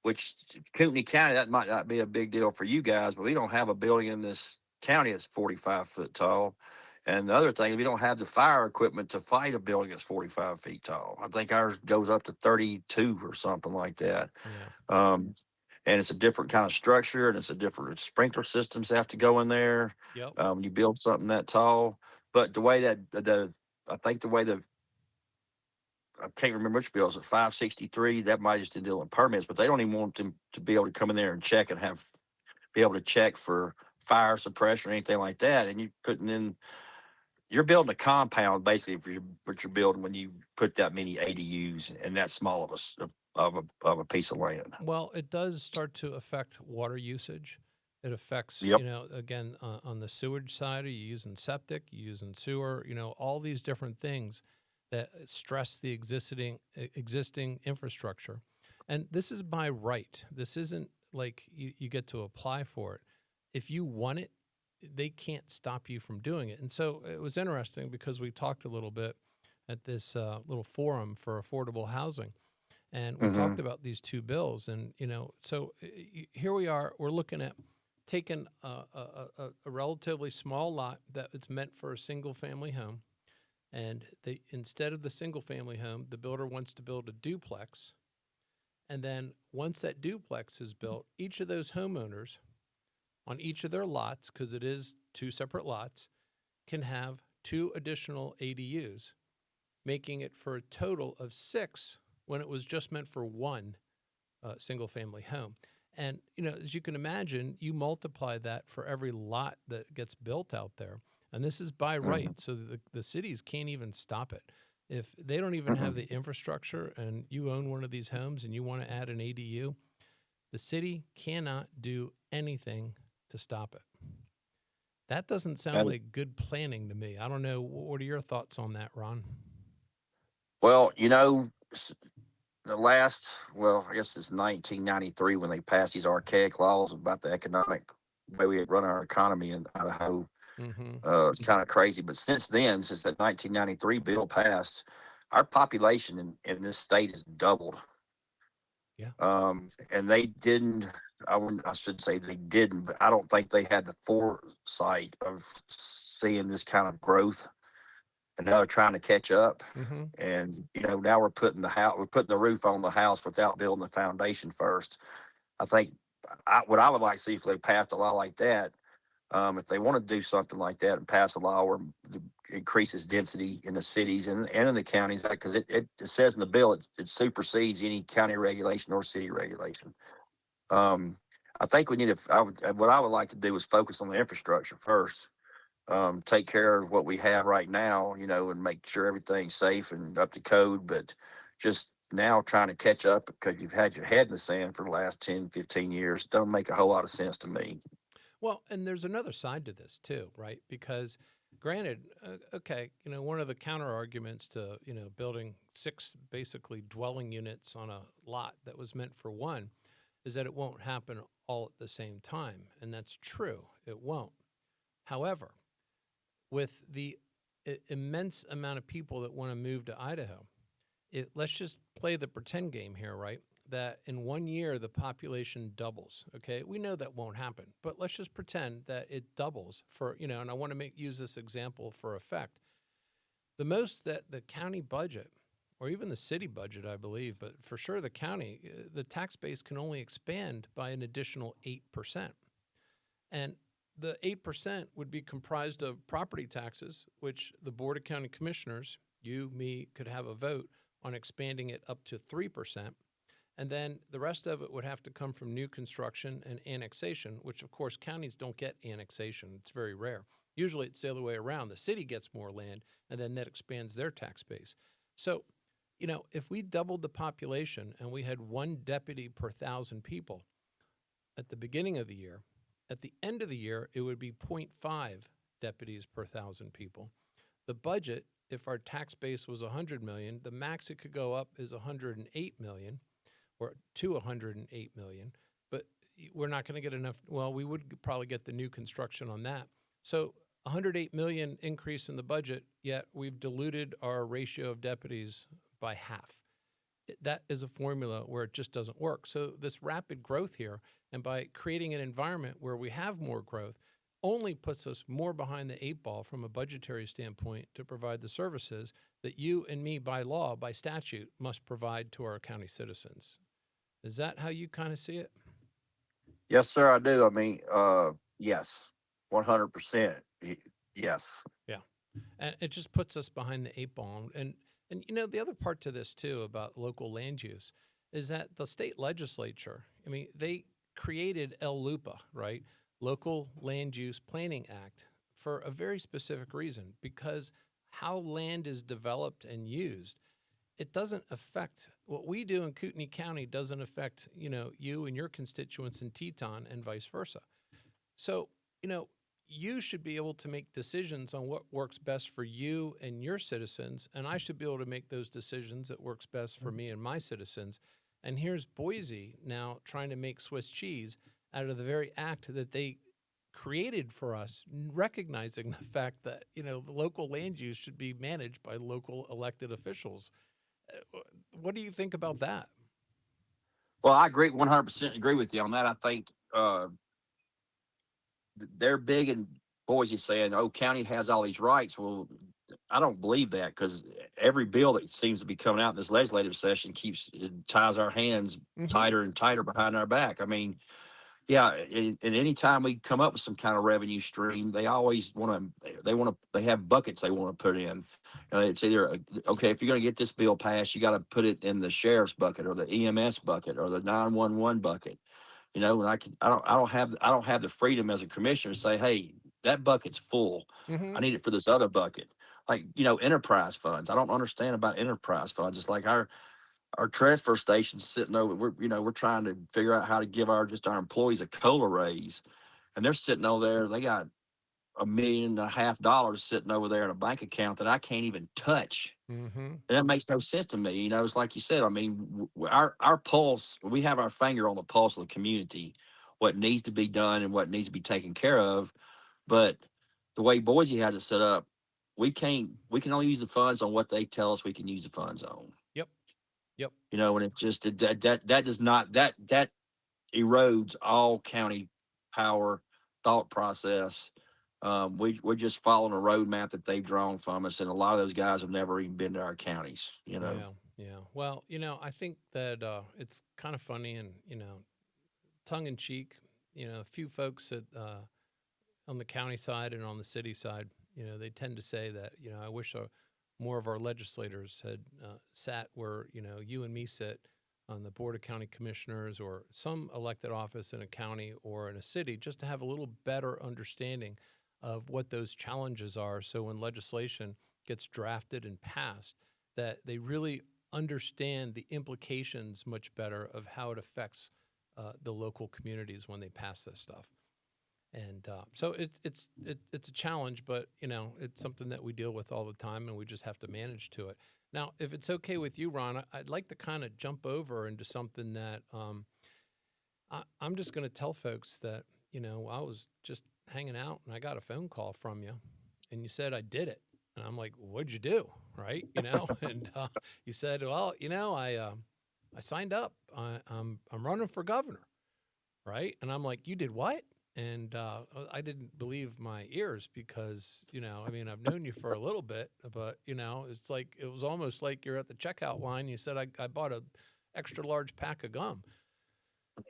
Speaker 2: Which Kootenai County, that might not be a big deal for you guys, but we don't have a building in this county that's 45 foot tall. And the other thing, we don't have the fire equipment to fight a building that's 45 feet tall. I think ours goes up to 32 or something like that.
Speaker 1: Yeah.
Speaker 2: Um, and it's a different kind of structure, and it's a different sprinkler systems have to go in there.
Speaker 1: Yep.
Speaker 2: You build something that tall, but the way that I think the way the I can't remember which bill is it, 563. That might just deal with permits, but they don't even want them to be able to come in there and check and be able to check for fire suppression or anything like that. And you're building a compound basically for what you're building when you put that many ADUs and that small of a piece of land.
Speaker 1: Well, it does start to affect water usage. It affects,
Speaker 2: Yep.
Speaker 1: again, on the sewage side, are you using septic, you using sewer, all these different things that stress the existing infrastructure. And this is by right. This isn't like you get to apply for it. If you want it, they can't stop you from doing it. And so it was interesting because we talked a little bit at this little forum for affordable housing, and we
Speaker 2: Hmm.
Speaker 1: talked about these two bills. And so here we are, we're looking at taking a relatively small lot that it's meant for a single family home, and instead of the single family home, the builder wants to build a duplex. And then once that duplex is built, each of those homeowners on each of their lots, because it is two separate lots, can have two additional ADUs, making it for a total of 6 when it was just meant for one single family home. And, as you can imagine, you multiply that for every lot that gets built out there. And this is by right.
Speaker 2: Mhm.
Speaker 1: So the cities can't even stop it. If they don't even have
Speaker 2: Mm-mm.
Speaker 1: the infrastructure and you own one of these homes and you want to add an ADU, the city cannot do anything to stop it. That doesn't sound
Speaker 2: And
Speaker 1: like good planning to me. I don't know. What are your thoughts on that, Ron?
Speaker 2: well, the last, well, I guess it's 1993 when they passed these archaic laws about the economic way we run our economy in Idaho.
Speaker 1: Mm-hmm.
Speaker 2: It's kind of crazy, but since then, since that 1993 bill passed, our population in this state has doubled.
Speaker 1: Yeah.
Speaker 2: And they didn't. I should say they didn't, but I don't think they had the foresight of seeing this kind of growth, and now they're trying to catch up.
Speaker 1: Mm-hmm.
Speaker 2: And now we're putting the roof on the house without building the foundation first. I think what I would like to see if they passed a law like that, if they want to do something like that and pass a law where increases density in the cities and in the counties, because it says in the bill it supersedes any county regulation or city regulation. Um, I think we need to. What I would like to do is focus on the infrastructure first. Take care of what we have right now, and make sure everything's safe and up to code. But just now trying to catch up because you've had your head in the sand for the last 10, 15 years don't make a whole lot of sense to me.
Speaker 1: Well, and there's another side to this too, right? Because granted, okay, one of the counter arguments to, building 6 basically dwelling units on a lot that was meant for one is that it won't happen all at the same time. And that's true. It won't. However, with the immense amount of people that want to move to Idaho, let's just play the pretend game here, right? That in 1 year the population doubles. Okay, we know that won't happen, but let's just pretend that it doubles for And I want to use this example for effect. The most that the county budget, or even the city budget, I believe, but for sure the county, the tax base can only expand by an additional 8%, and the 8% would be comprised of property taxes, which the Board of County Commissioners, you, me, could have a vote on expanding it up to 3%. And then the rest of it would have to come from new construction and annexation, which of course counties don't get annexation. It's very rare. Usually it's the other way around. The city gets more land and then that expands their tax base. So, if we doubled the population and we had one deputy per 1,000 people at the beginning of the year, at the end of the year, it would be 0.5 deputies per 1,000 people. The budget, if our tax base was 100 million, the max it could go up is 108 million, or to 108 million, but we're not going to get enough. Well, we would probably get the new construction on that. So 108 million increase in the budget, yet we've diluted our ratio of deputies by half. That is a formula where it just doesn't work. So this rapid growth here, and by creating an environment where we have more growth, only puts us more behind the 8 ball from a budgetary standpoint to provide the services that you and me by law, by statute, must provide to our county citizens. Is that how you kind of see it?
Speaker 2: Yes, sir, I do. I mean, yes, 100%. Yes.
Speaker 1: Yeah. And it just puts us behind the 8 ball. And the other part to this too about local land use is that the state legislature, I mean, they created LUPA, right? Local Land Use Planning Act, for a very specific reason, because how land is developed and used, it doesn't affect what we do in Kootenai County, doesn't affect, you and your constituents in Teton and vice versa. So, you should be able to make decisions on what works best for you and your citizens, and I should be able to make those decisions that works best for me and my citizens. And here's Boise now trying to make Swiss cheese out of the very act that they created for us, recognizing the fact that, the local land use should be managed by local elected officials. What do you think about that?
Speaker 2: Well, I agree, 100% agree with you on that. I think they're big in Boise saying, "Oh, county has all these rights." Well, I don't believe that, because every bill that seems to be coming out in this legislative session it ties our hands
Speaker 1: Mm-hmm.
Speaker 2: tighter and tighter behind our back. I mean, Yeah, and anytime we come up with some kind of revenue stream, they always want to. They have buckets they want to put in. It's either okay, if you're going to get this bill passed, you got to put it in the sheriff's bucket or the EMS bucket or the 911 bucket. And I don't have the freedom as a commissioner to say, hey, that bucket's full.
Speaker 1: Hmm.
Speaker 2: I need it for this other bucket. Like, enterprise funds. I don't understand about enterprise funds. It's like our transfer station's sitting over. We're trying to figure out how to give our employees a COLA raise, and they're sitting over there. They got $1.5 million sitting over there in a bank account that I can't even touch.
Speaker 1: Hmm.
Speaker 2: And that makes no sense to me. It's like you said. I mean, our pulse. We have our finger on the pulse of the community, what needs to be done and what needs to be taken care of. But the way Boise has it set up, we can't. We can only use the funds on what they tell us we can use the funds on.
Speaker 1: Yep. Yep.
Speaker 2: And it just that does not that erodes all county power thought process. We're just following a roadmap that they've drawn from us, and a lot of those guys have never even been to our counties.
Speaker 1: Yeah. Yeah. Well, I think that it's kind of funny and, tongue in cheek, a few folks on the county side and on the city side, they tend to say that, I wish more of our legislators had sat where, you and me sit on the Board of County Commissioners or some elected office in a county or in a city, just to have a little better understanding of what those challenges are. So when legislation gets drafted and passed, that they really understand the implications much better of how it affects the local communities when they pass this stuff. And so it's a challenge, but it's something that we deal with all the time, and we just have to manage to it. Now, if it's okay with you, Ron, I'd like to kind of jump over into something that I'm just going to tell folks that I was just hanging out and I got a phone call from you, and you said I did it, and I'm like, what'd you do, right? And you said, well, I signed up. I'm running for governor, right? And I'm like, you did what? And I didn't believe my ears because, I mean, I've known you for a little bit, but, it's like, it was almost like you're at the checkout line. You said, I bought a extra large pack of gum.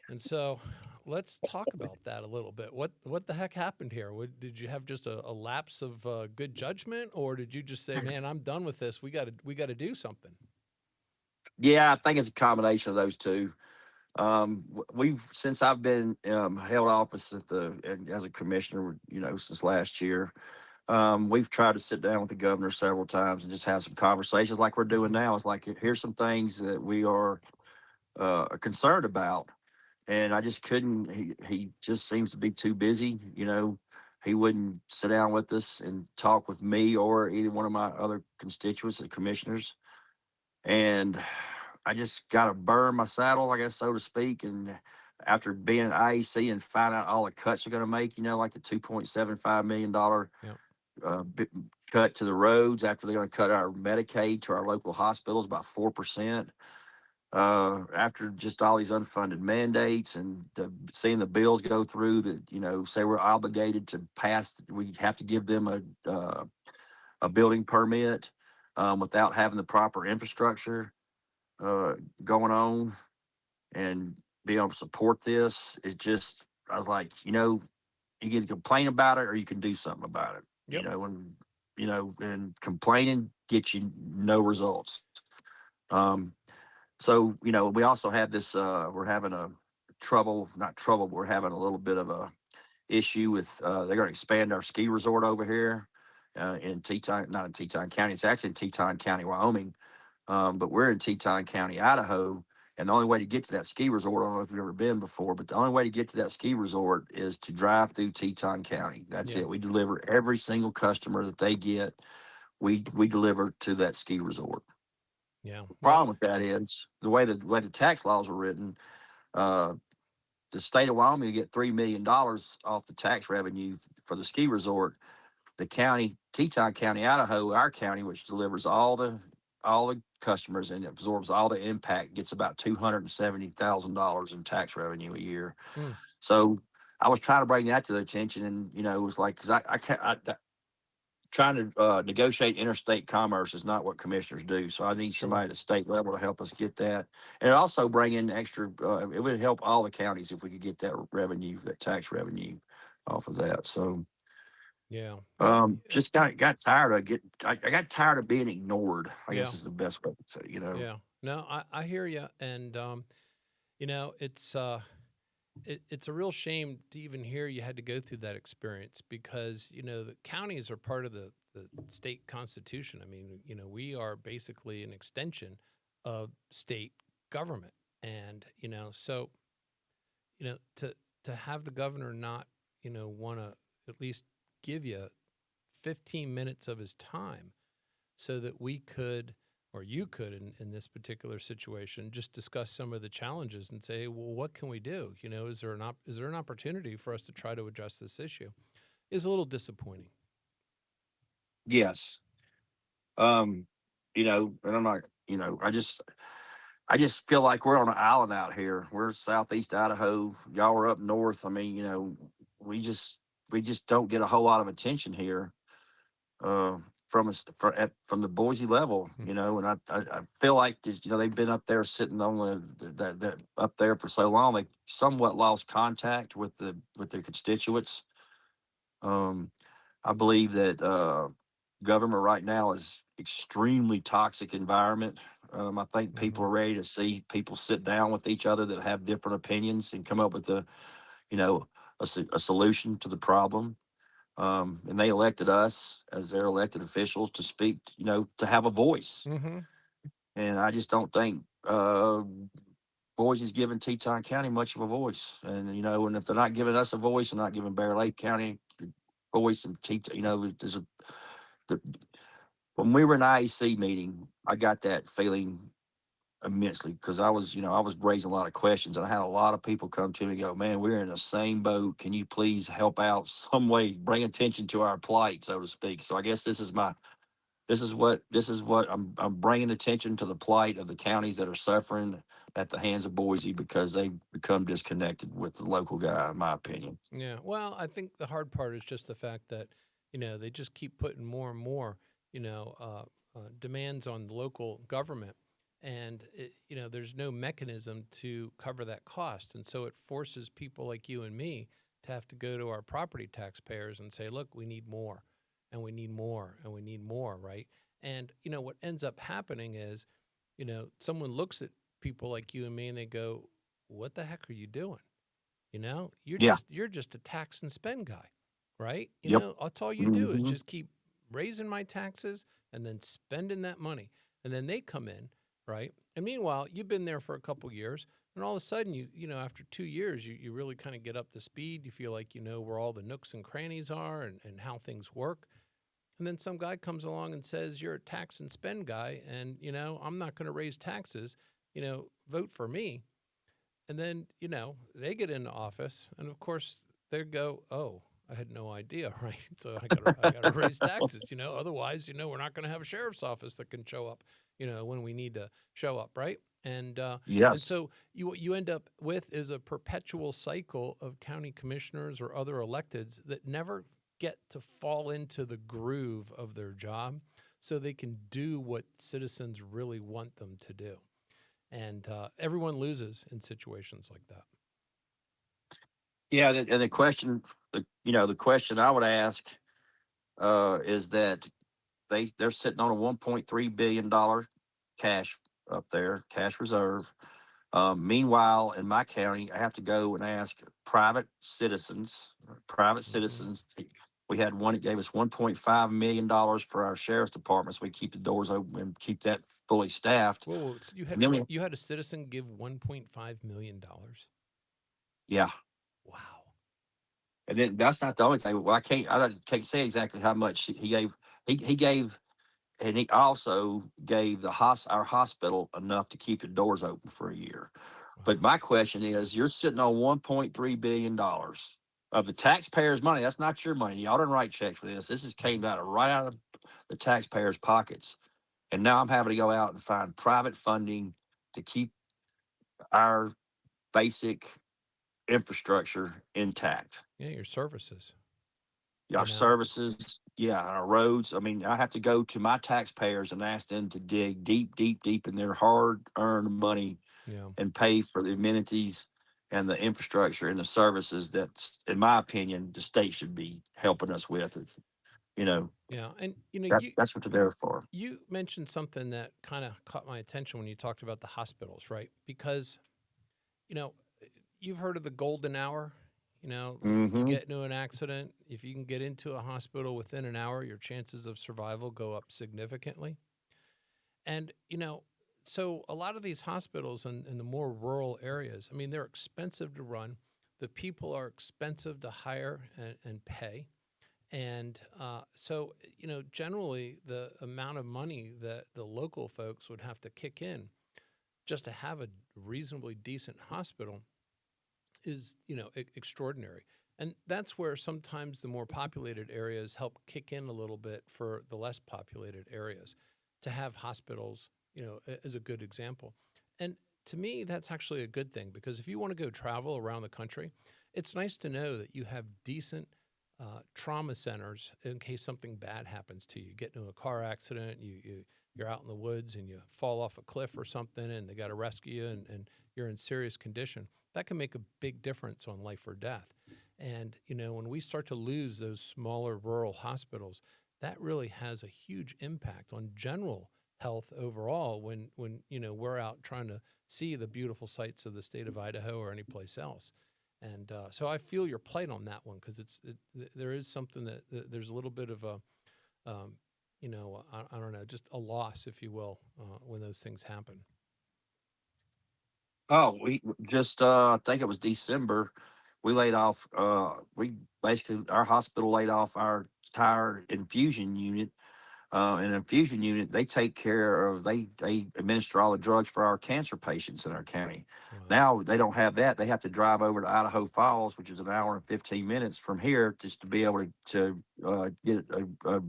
Speaker 1: And so let's talk about that a little bit. What the heck happened here? Did you have just a lapse of good judgment, or did you just say, man, I'm done with this. We got to do something.
Speaker 2: Yeah, I think it's a combination of those two. We've since I've been held office as a commissioner, since last year. We've tried to sit down with the governor several times and just have some conversations like we're doing
Speaker 1: Hmm.
Speaker 2: now. It's like, here's some things that we are concerned about, and I just couldn't. He just seems to be too busy. He wouldn't sit down with us and talk with me or either one of my other constituents, the commissioners, and I just got to burn my saddle, I guess, so to speak. And after being at IEC and find out all the cuts they're going to make, like the $2.75 million
Speaker 1: Yeah.
Speaker 2: cut to the roads, after they're going to cut our Medicaid to our local hospitals about 4%. After just all these unfunded mandates and seeing the bills go through that, say we're obligated to pass, we have to give them a building permit without having the proper infrastructure uh, going on and being able to support this. I was like, you can complain about it or you can do something about it,
Speaker 1: Yep.
Speaker 2: and complaining gets you no results. Um, so, we also have this, we're having not trouble, but we're having a little bit of a issue with, they're going to expand our ski resort over here in Teton, not in Teton County. It's actually in Teton County, Wyoming. But we're in Teton County, Idaho. And the only way to get to that ski resort, I don't know if you've ever been before, but the only way to get to that ski resort is to drive through Teton County. That's
Speaker 1: Yeah.
Speaker 2: it. We deliver every single customer that they get. We deliver to that ski resort.
Speaker 1: Yeah.
Speaker 2: The
Speaker 1: Well.
Speaker 2: problem with that is the way the tax laws are written. Uh, the state of Wyoming get $3 million off the tax revenue for the ski resort. The county, Teton County, Idaho, our county, which delivers all the customers and absorbs all the impact, gets about $270,000 in tax revenue a year.
Speaker 1: Mm.
Speaker 2: So I was trying to bring that to their attention, and it was like, because I can't. trying to negotiate interstate commerce is not what commissioners do. So I need
Speaker 1: Sure.
Speaker 2: somebody at the state level to help us get that, and also bring in extra. It would help all the counties if we could get that revenue, that tax revenue, off of that. So
Speaker 1: Yeah. Well,
Speaker 2: just got tired of I got tired of being ignored. I
Speaker 1: yeah.
Speaker 2: guess is the best way to say.
Speaker 1: Yeah. No, I hear you. And, it's a real shame to even hear you had to go through that experience because, the counties are part of the state constitution. I mean, we are basically an extension of state government. And, to have the governor not, want to at least give you 15 minutes of his time so that we could, or you could in this particular situation, just discuss some of the challenges and say, well, what can we do? Is there an opportunity for us to try to address this issue? Is a little disappointing.
Speaker 2: Yes. Um, and I'm not. I just feel like we're on an island out here. We're southeast Idaho. Y'all are up north. I mean, we just we just don't get a whole lot of attention here, from us from the Boise level.
Speaker 1: Hmm.
Speaker 2: And I feel like they've been up there sitting on that up there for so long. They somewhat lost contact with their constituents. Um, I believe that government right now is extremely toxic environment. I think people
Speaker 1: Hmm.
Speaker 2: are ready to see people sit down with each other that have different opinions and come up with you know, a solution to the problem. And they elected us as their elected officials to speak, to have a voice.
Speaker 1: Hmm.
Speaker 2: And I just don't think Boise's giving Teton County much of a voice. And if they're not giving us a voice, they're not giving Bear Lake County a voice. And Teton, the, when we were in IEC meeting, I got that feeling immensely because I was raising a lot of questions, and I had a lot of people come to me and go, "Man, we're in the same boat. Can you please help out some way, bring attention to our plight, so to speak?" So I guess this is what I'm bringing attention to the plight of the counties that are suffering at the hands of Boise because they've become disconnected with the local guy, in my opinion.
Speaker 1: Yeah. Well, I think the hard part is just the fact that, they just keep putting more and more, demands on the local government. And, there's no mechanism to cover that cost. And so it forces people like you and me to have to go to our property taxpayers and say, look, we need more and we need more and we need more. Right. And, what ends up happening is, someone looks at people like you and me and they go, what the heck are you doing? You're
Speaker 2: Yeah.
Speaker 1: just a tax and spend guy, right?
Speaker 2: Yep.
Speaker 1: That's all you do is
Speaker 2: Hmm.
Speaker 1: just keep raising my taxes and then spending that money. And then they come in, right? And meanwhile, you've been there for a couple years, and all of a sudden after 2 years, you really kind of get up to speed. You feel like you know where all the nooks and crannies are and how things work. And then some guy comes along and says, you're a tax and spend guy, and I'm not going to raise taxes, vote for me. And then, they get into office and of course they go, "Oh, I had no idea," right? So I got to raise taxes, otherwise, we're not going to have a sheriff's office that can show up, when we need to show up, right? And
Speaker 2: Yes.
Speaker 1: so what you end up with is a perpetual cycle of county commissioners or other electeds that never get to fall into the groove of their job so they can do what citizens really want them to do. And everyone loses in situations like that.
Speaker 2: Yeah. And the question, the question I would ask is that they're sitting on a $1.3 billion cash up there, cash reserve. Meanwhile, in my county, I have to go and ask private citizens. Private
Speaker 1: Hmm.
Speaker 2: citizens. We had one that gave us $1.5 million for our sheriff's department, so we keep the doors open and keep that fully staffed.
Speaker 1: Whoa, whoa! So you
Speaker 2: And
Speaker 1: had
Speaker 2: then we,
Speaker 1: you had a citizen give $1.5 million.
Speaker 2: yeah,
Speaker 1: Wow.
Speaker 2: and then that's not the only thing. Well, can't say exactly how much he gave. He gave, and he also gave our hospital enough to keep the doors open for a year. But
Speaker 1: Wow.
Speaker 2: my question is, you're sitting on $1.3 billion of the taxpayers' money. That's not your money. Y'all didn't write checks for this. This is came
Speaker 1: Hmm.
Speaker 2: right out of the taxpayers' pockets. And now I'm having to go out and find private funding to keep our basic infrastructure intact.
Speaker 1: Yeah, your services.
Speaker 2: Our
Speaker 1: you know?
Speaker 2: services, yeah, our roads. I mean, I have to go to my taxpayers and ask them to dig deep, deep, deep in their hard-earned money
Speaker 1: Yeah.
Speaker 2: and pay for the amenities and the infrastructure and the services that, in my opinion, the state should be helping us with. You know,
Speaker 1: Yeah. And you know,
Speaker 2: that's what they're there for.
Speaker 1: you mentioned something that kind of caught my attention when you talked about the hospitals, right? Because, you know, you've heard of the golden hour. You know, you
Speaker 2: Hmm.
Speaker 1: get into an accident, if you can get into a hospital within an hour, your chances of survival go up significantly. And, so a lot of these hospitals in the more rural areas, I mean, they're expensive to run. The people are expensive to hire and pay. And generally, the amount of money that the local folks would have to kick in just to have a reasonably decent hospital is, extraordinary. And that's where sometimes the more populated areas help kick in a little bit for the less populated areas to have hospitals, is a good example. And to me, that's actually a good thing because if you want to go travel around the country, it's nice to know that you have decent trauma centers in case something bad happens to you. You get into a car accident, you're out in the woods and you fall off a cliff or something, and they got to rescue you, and you're in serious condition. That can make a big difference on life or death. And when we start to lose those smaller rural hospitals, that really has a huge impact on general health overall. When we're out trying to see the beautiful sights of the state of Idaho or any place else. And so I feel your plight on that one because there is something there's a little bit of a, um, I don't know, just a loss, if you will, when those things happen.
Speaker 2: Oh, we just, I think it was December. We laid off. We basically, our hospital laid off our entire infusion unit. An infusion unit, they take care of, they administer all the drugs for our cancer patients in our county.
Speaker 1: Wow.
Speaker 2: Now they don't have that. They have to drive over to Idaho Falls, which is an hour and 15 minutes from here, just to be able to get a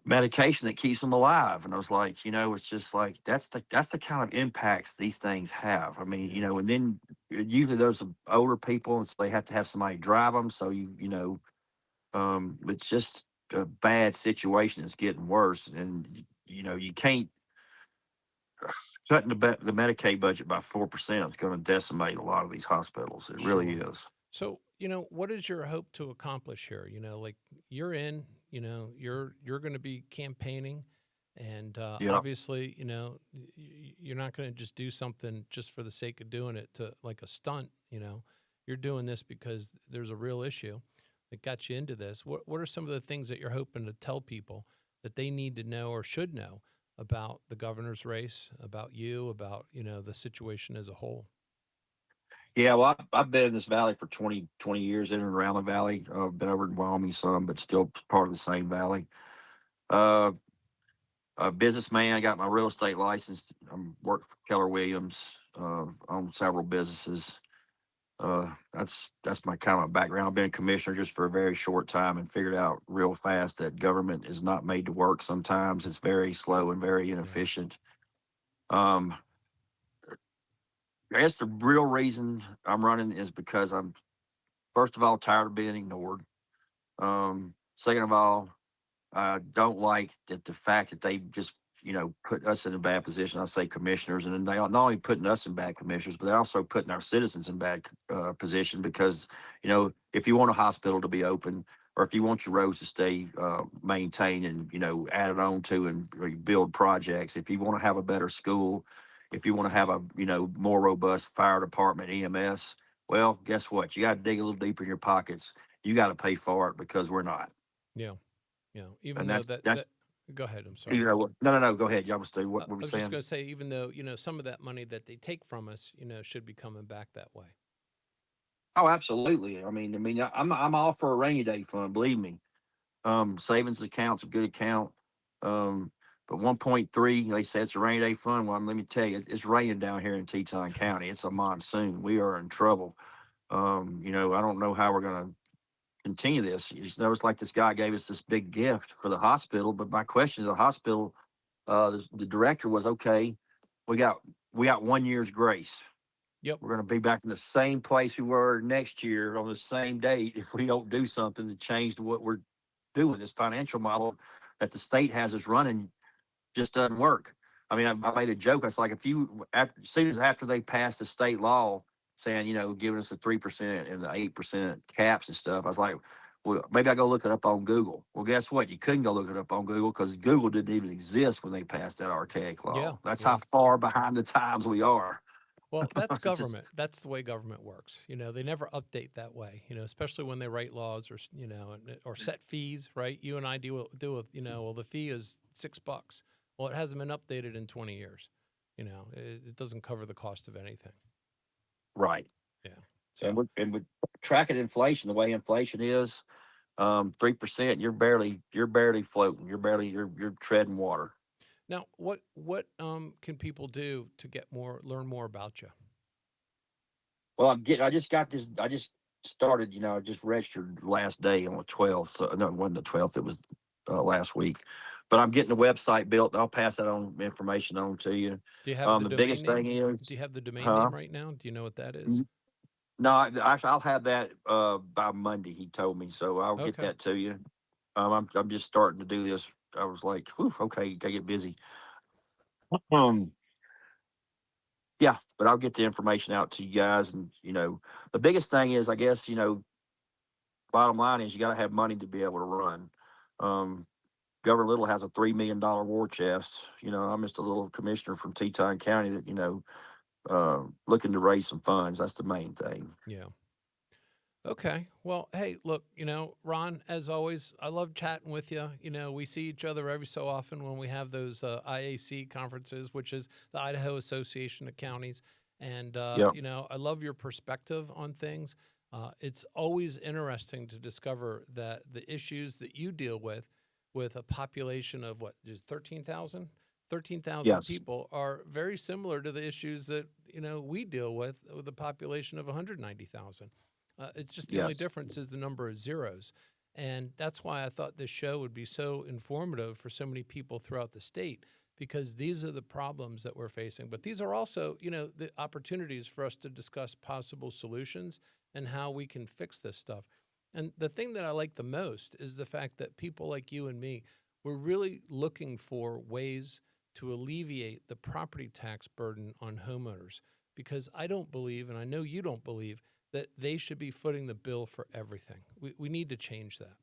Speaker 2: medication that keeps them alive. And I was like, it's just like that's the kind of impacts these things have. I mean,
Speaker 1: Yeah.
Speaker 2: and then usually those are older people, and so they have to have somebody drive them. So it's just a bad situation. It's getting worse, and you can't cutting the Medicaid budget by 4%. It's going to decimate a lot of these hospitals. It really
Speaker 1: Sure.
Speaker 2: is.
Speaker 1: So, what is your hope to accomplish here? Like you're in, you're going to be campaigning, and
Speaker 2: Yeah.
Speaker 1: obviously, you're not going to just do something just for the sake of doing it to like a stunt. You're doing this because there's a real issue that got you into this. What are some of the things that you're hoping to tell people that they need to know or should know about the governor's race, about you, about the situation as a whole?
Speaker 2: Yeah, well, I've been in this valley for 20 years, in and around the valley. I've been over in Wyoming some, but still part of the same valley. Uh, a businessman. I got my real estate license. I'm working for Keller Williams. Own several businesses. That's my kind of background. I've been a commissioner just for a very short time and figured out real fast that government is not made to work. Sometimes it's very slow and very
Speaker 1: Yeah.
Speaker 2: inefficient. Um, I guess the real reason I'm running is because I'm, first of all, tired of being ignored. Second of all, I don't like that the fact that they just, put us in a bad position. I say commissioners, and then they are not only putting us in bad commissioners, but they're also putting our citizens in bad position because, if you want a hospital to be open or if you want your roads to stay maintained and, added on to and or you build projects, if you want to have a better school, if you want to have a, more robust fire department, EMS, well, guess what? You got to dig a little deeper in your pockets. You got to pay for it because we're not.
Speaker 1: Yeah. Yeah. Even
Speaker 2: And
Speaker 1: though
Speaker 2: that's
Speaker 1: that,
Speaker 2: that's
Speaker 1: go ahead. I'm sorry.
Speaker 2: you know what? No, no, no. Go ahead. Y'all was what were we
Speaker 1: I was just
Speaker 2: saying?
Speaker 1: going to say, even though, some of that money that they take from us, should be coming back that way.
Speaker 2: Oh, absolutely. I'm all for a rainy day fund. Believe me. Savings account's a good account. Um, but 1.3, they say it's a rainy day fund. Well, let me tell you, it's raining down here in Teton County. It's a monsoon. We are in trouble. I don't know how we're going to continue this. You just know, it's like this guy gave us this big gift for the hospital. But my question to the hospital, the director was, okay, we got we got 1 year's grace.
Speaker 1: Yep.
Speaker 2: We're going to be back in the same place we were next year on the same date if we don't do something to change what we're doing. This financial model that the state has us running just doesn't work. I mean, I made a joke. I was like, if you, after, as soon as after they passed the state law saying, giving us the 3% and the 8% caps and stuff, I was like, well, maybe I go look it up on Google. Well, guess what? You couldn't go look it up on Google because Google didn't even exist when they passed that archaic
Speaker 1: Yeah.
Speaker 2: law. That's how
Speaker 1: Yeah.
Speaker 2: far behind the times we are.
Speaker 1: Well, that's
Speaker 2: It's just
Speaker 1: government. That's the way government works. They never update that way. Especially when they write laws or or set fees. Right? You and I deal with well, the fee is $6. Well, it hasn't been updated in 20 years. It doesn't cover the cost of anything.
Speaker 2: right.
Speaker 1: Yeah.
Speaker 2: And
Speaker 1: So
Speaker 2: with tracking inflation the way inflation is, 3%, you're barely floating. You're treading water.
Speaker 1: now, what can people do to learn more about you?
Speaker 2: Well, I just got this. I just started. I just registered last day on the 12th. So no, it wasn't the 12th. It was last week. But I'm getting the website built. I'll pass that on information on to you.
Speaker 1: Do you have the
Speaker 2: The
Speaker 1: domain
Speaker 2: biggest thing
Speaker 1: name?
Speaker 2: is,
Speaker 1: Do you have the domain
Speaker 2: huh?
Speaker 1: name right now? Do you know what that is?
Speaker 2: No, I'll have that by Monday. He told me, so I'll get
Speaker 1: Okay.
Speaker 2: that to you. I'm just starting to do this. I was like, whew, okay, gotta get busy. Um, yeah, but I'll get the information out to you guys, and the biggest thing is, I guess, bottom line is you got to have money to be able to run. Um, Governor Little has a $3 million war chest. I'm just a little commissioner from Teton County that looking to raise some funds. That's the main thing.
Speaker 1: Yeah. Okay. Well, hey, look, Ron, as always, I love chatting with you. We see each other every so often when we have those IAC conferences, which is the Idaho Association of Counties. And,
Speaker 2: Yep.
Speaker 1: I love your perspective on things. It's always interesting to discover that the issues that you deal with a population of what, just 13,000? 13,000
Speaker 2: Yes.
Speaker 1: people are very similar to the issues that, we deal with a population of 190,000. It's just the only
Speaker 2: Yes.
Speaker 1: difference is the number of zeros. And that's why I thought this show would be so informative for so many people throughout the state, because these are the problems that we're facing. But these are also, the opportunities for us to discuss possible solutions and how we can fix this stuff. And the thing that I like the most is the fact that people like you and me, we're really looking for ways to alleviate the property tax burden on homeowners. Because I don't believe, and I know you don't believe, that they should be footing the bill for everything. We need to change that.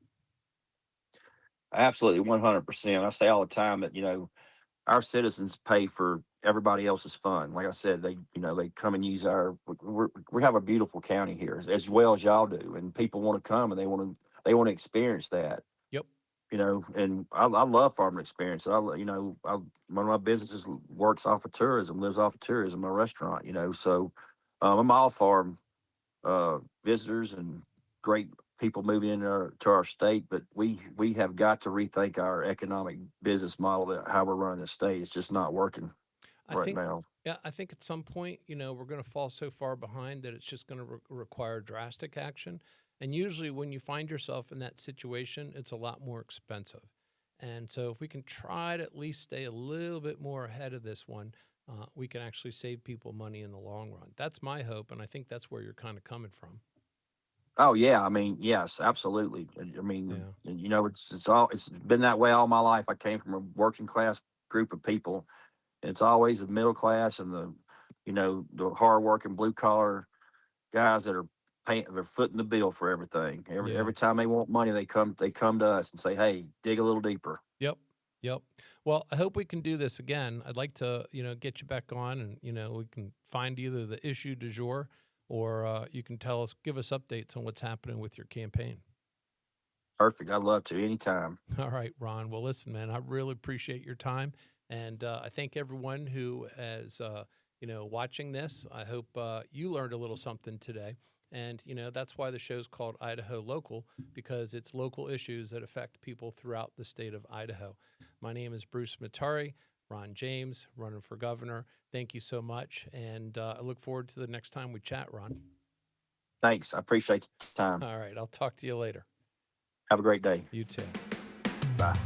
Speaker 2: Absolutely, 100%. I say all the time that our citizens pay for everybody else's fun. Like I said, they come and use we have a beautiful county here as well as y'all do, and people want to come and they want to experience that.
Speaker 1: Yep.
Speaker 2: And I love farming experience. One of my businesses works off of tourism, lives off of tourism, my restaurant. So I'm all for visitors and great people moving to our state, but we have got to rethink our economic business model, that how we're running the state. It's just not working
Speaker 1: I
Speaker 2: right
Speaker 1: think,
Speaker 2: now.
Speaker 1: yeah, I think at some point, we're going to fall so far behind that it's just going to require drastic action. And usually, when you find yourself in that situation, it's a lot more expensive. And so, if we can try to at least stay a little bit more ahead of this one, we can actually save people money in the long run. That's my hope, and I think that's where you're kind of coming from.
Speaker 2: Oh yeah, I mean, yes, absolutely. I mean,
Speaker 1: Yeah.
Speaker 2: it's been that way all my life. I came from a working class group of people, and it's always the middle class and the hard working blue collar guys that are paying, they're footing the bill for everything. Every
Speaker 1: Yeah.
Speaker 2: every time they want money, they come to us and say, "Hey, dig a little deeper."
Speaker 1: Yep. Yep. Well, I hope we can do this again. I'd like to, get you back on and, we can find either the issue du jour or you can give us updates on what's happening with your campaign.
Speaker 2: Perfect. I'd love to anytime.
Speaker 1: All right, Ron. Well, listen, man, I really appreciate your time. And I thank everyone who is, watching this. I hope you learned a little something today. And, that's why the show's called Idaho Local, because it's local issues that affect people throughout the state of Idaho. My name is Bruce Matari, Ron James, running for governor. Thank you so much. And I look forward to the next time we chat, Ron.
Speaker 2: Thanks. I appreciate the time.
Speaker 1: All right. I'll talk to you later.
Speaker 2: Have a great day.
Speaker 1: You too.
Speaker 2: Bye.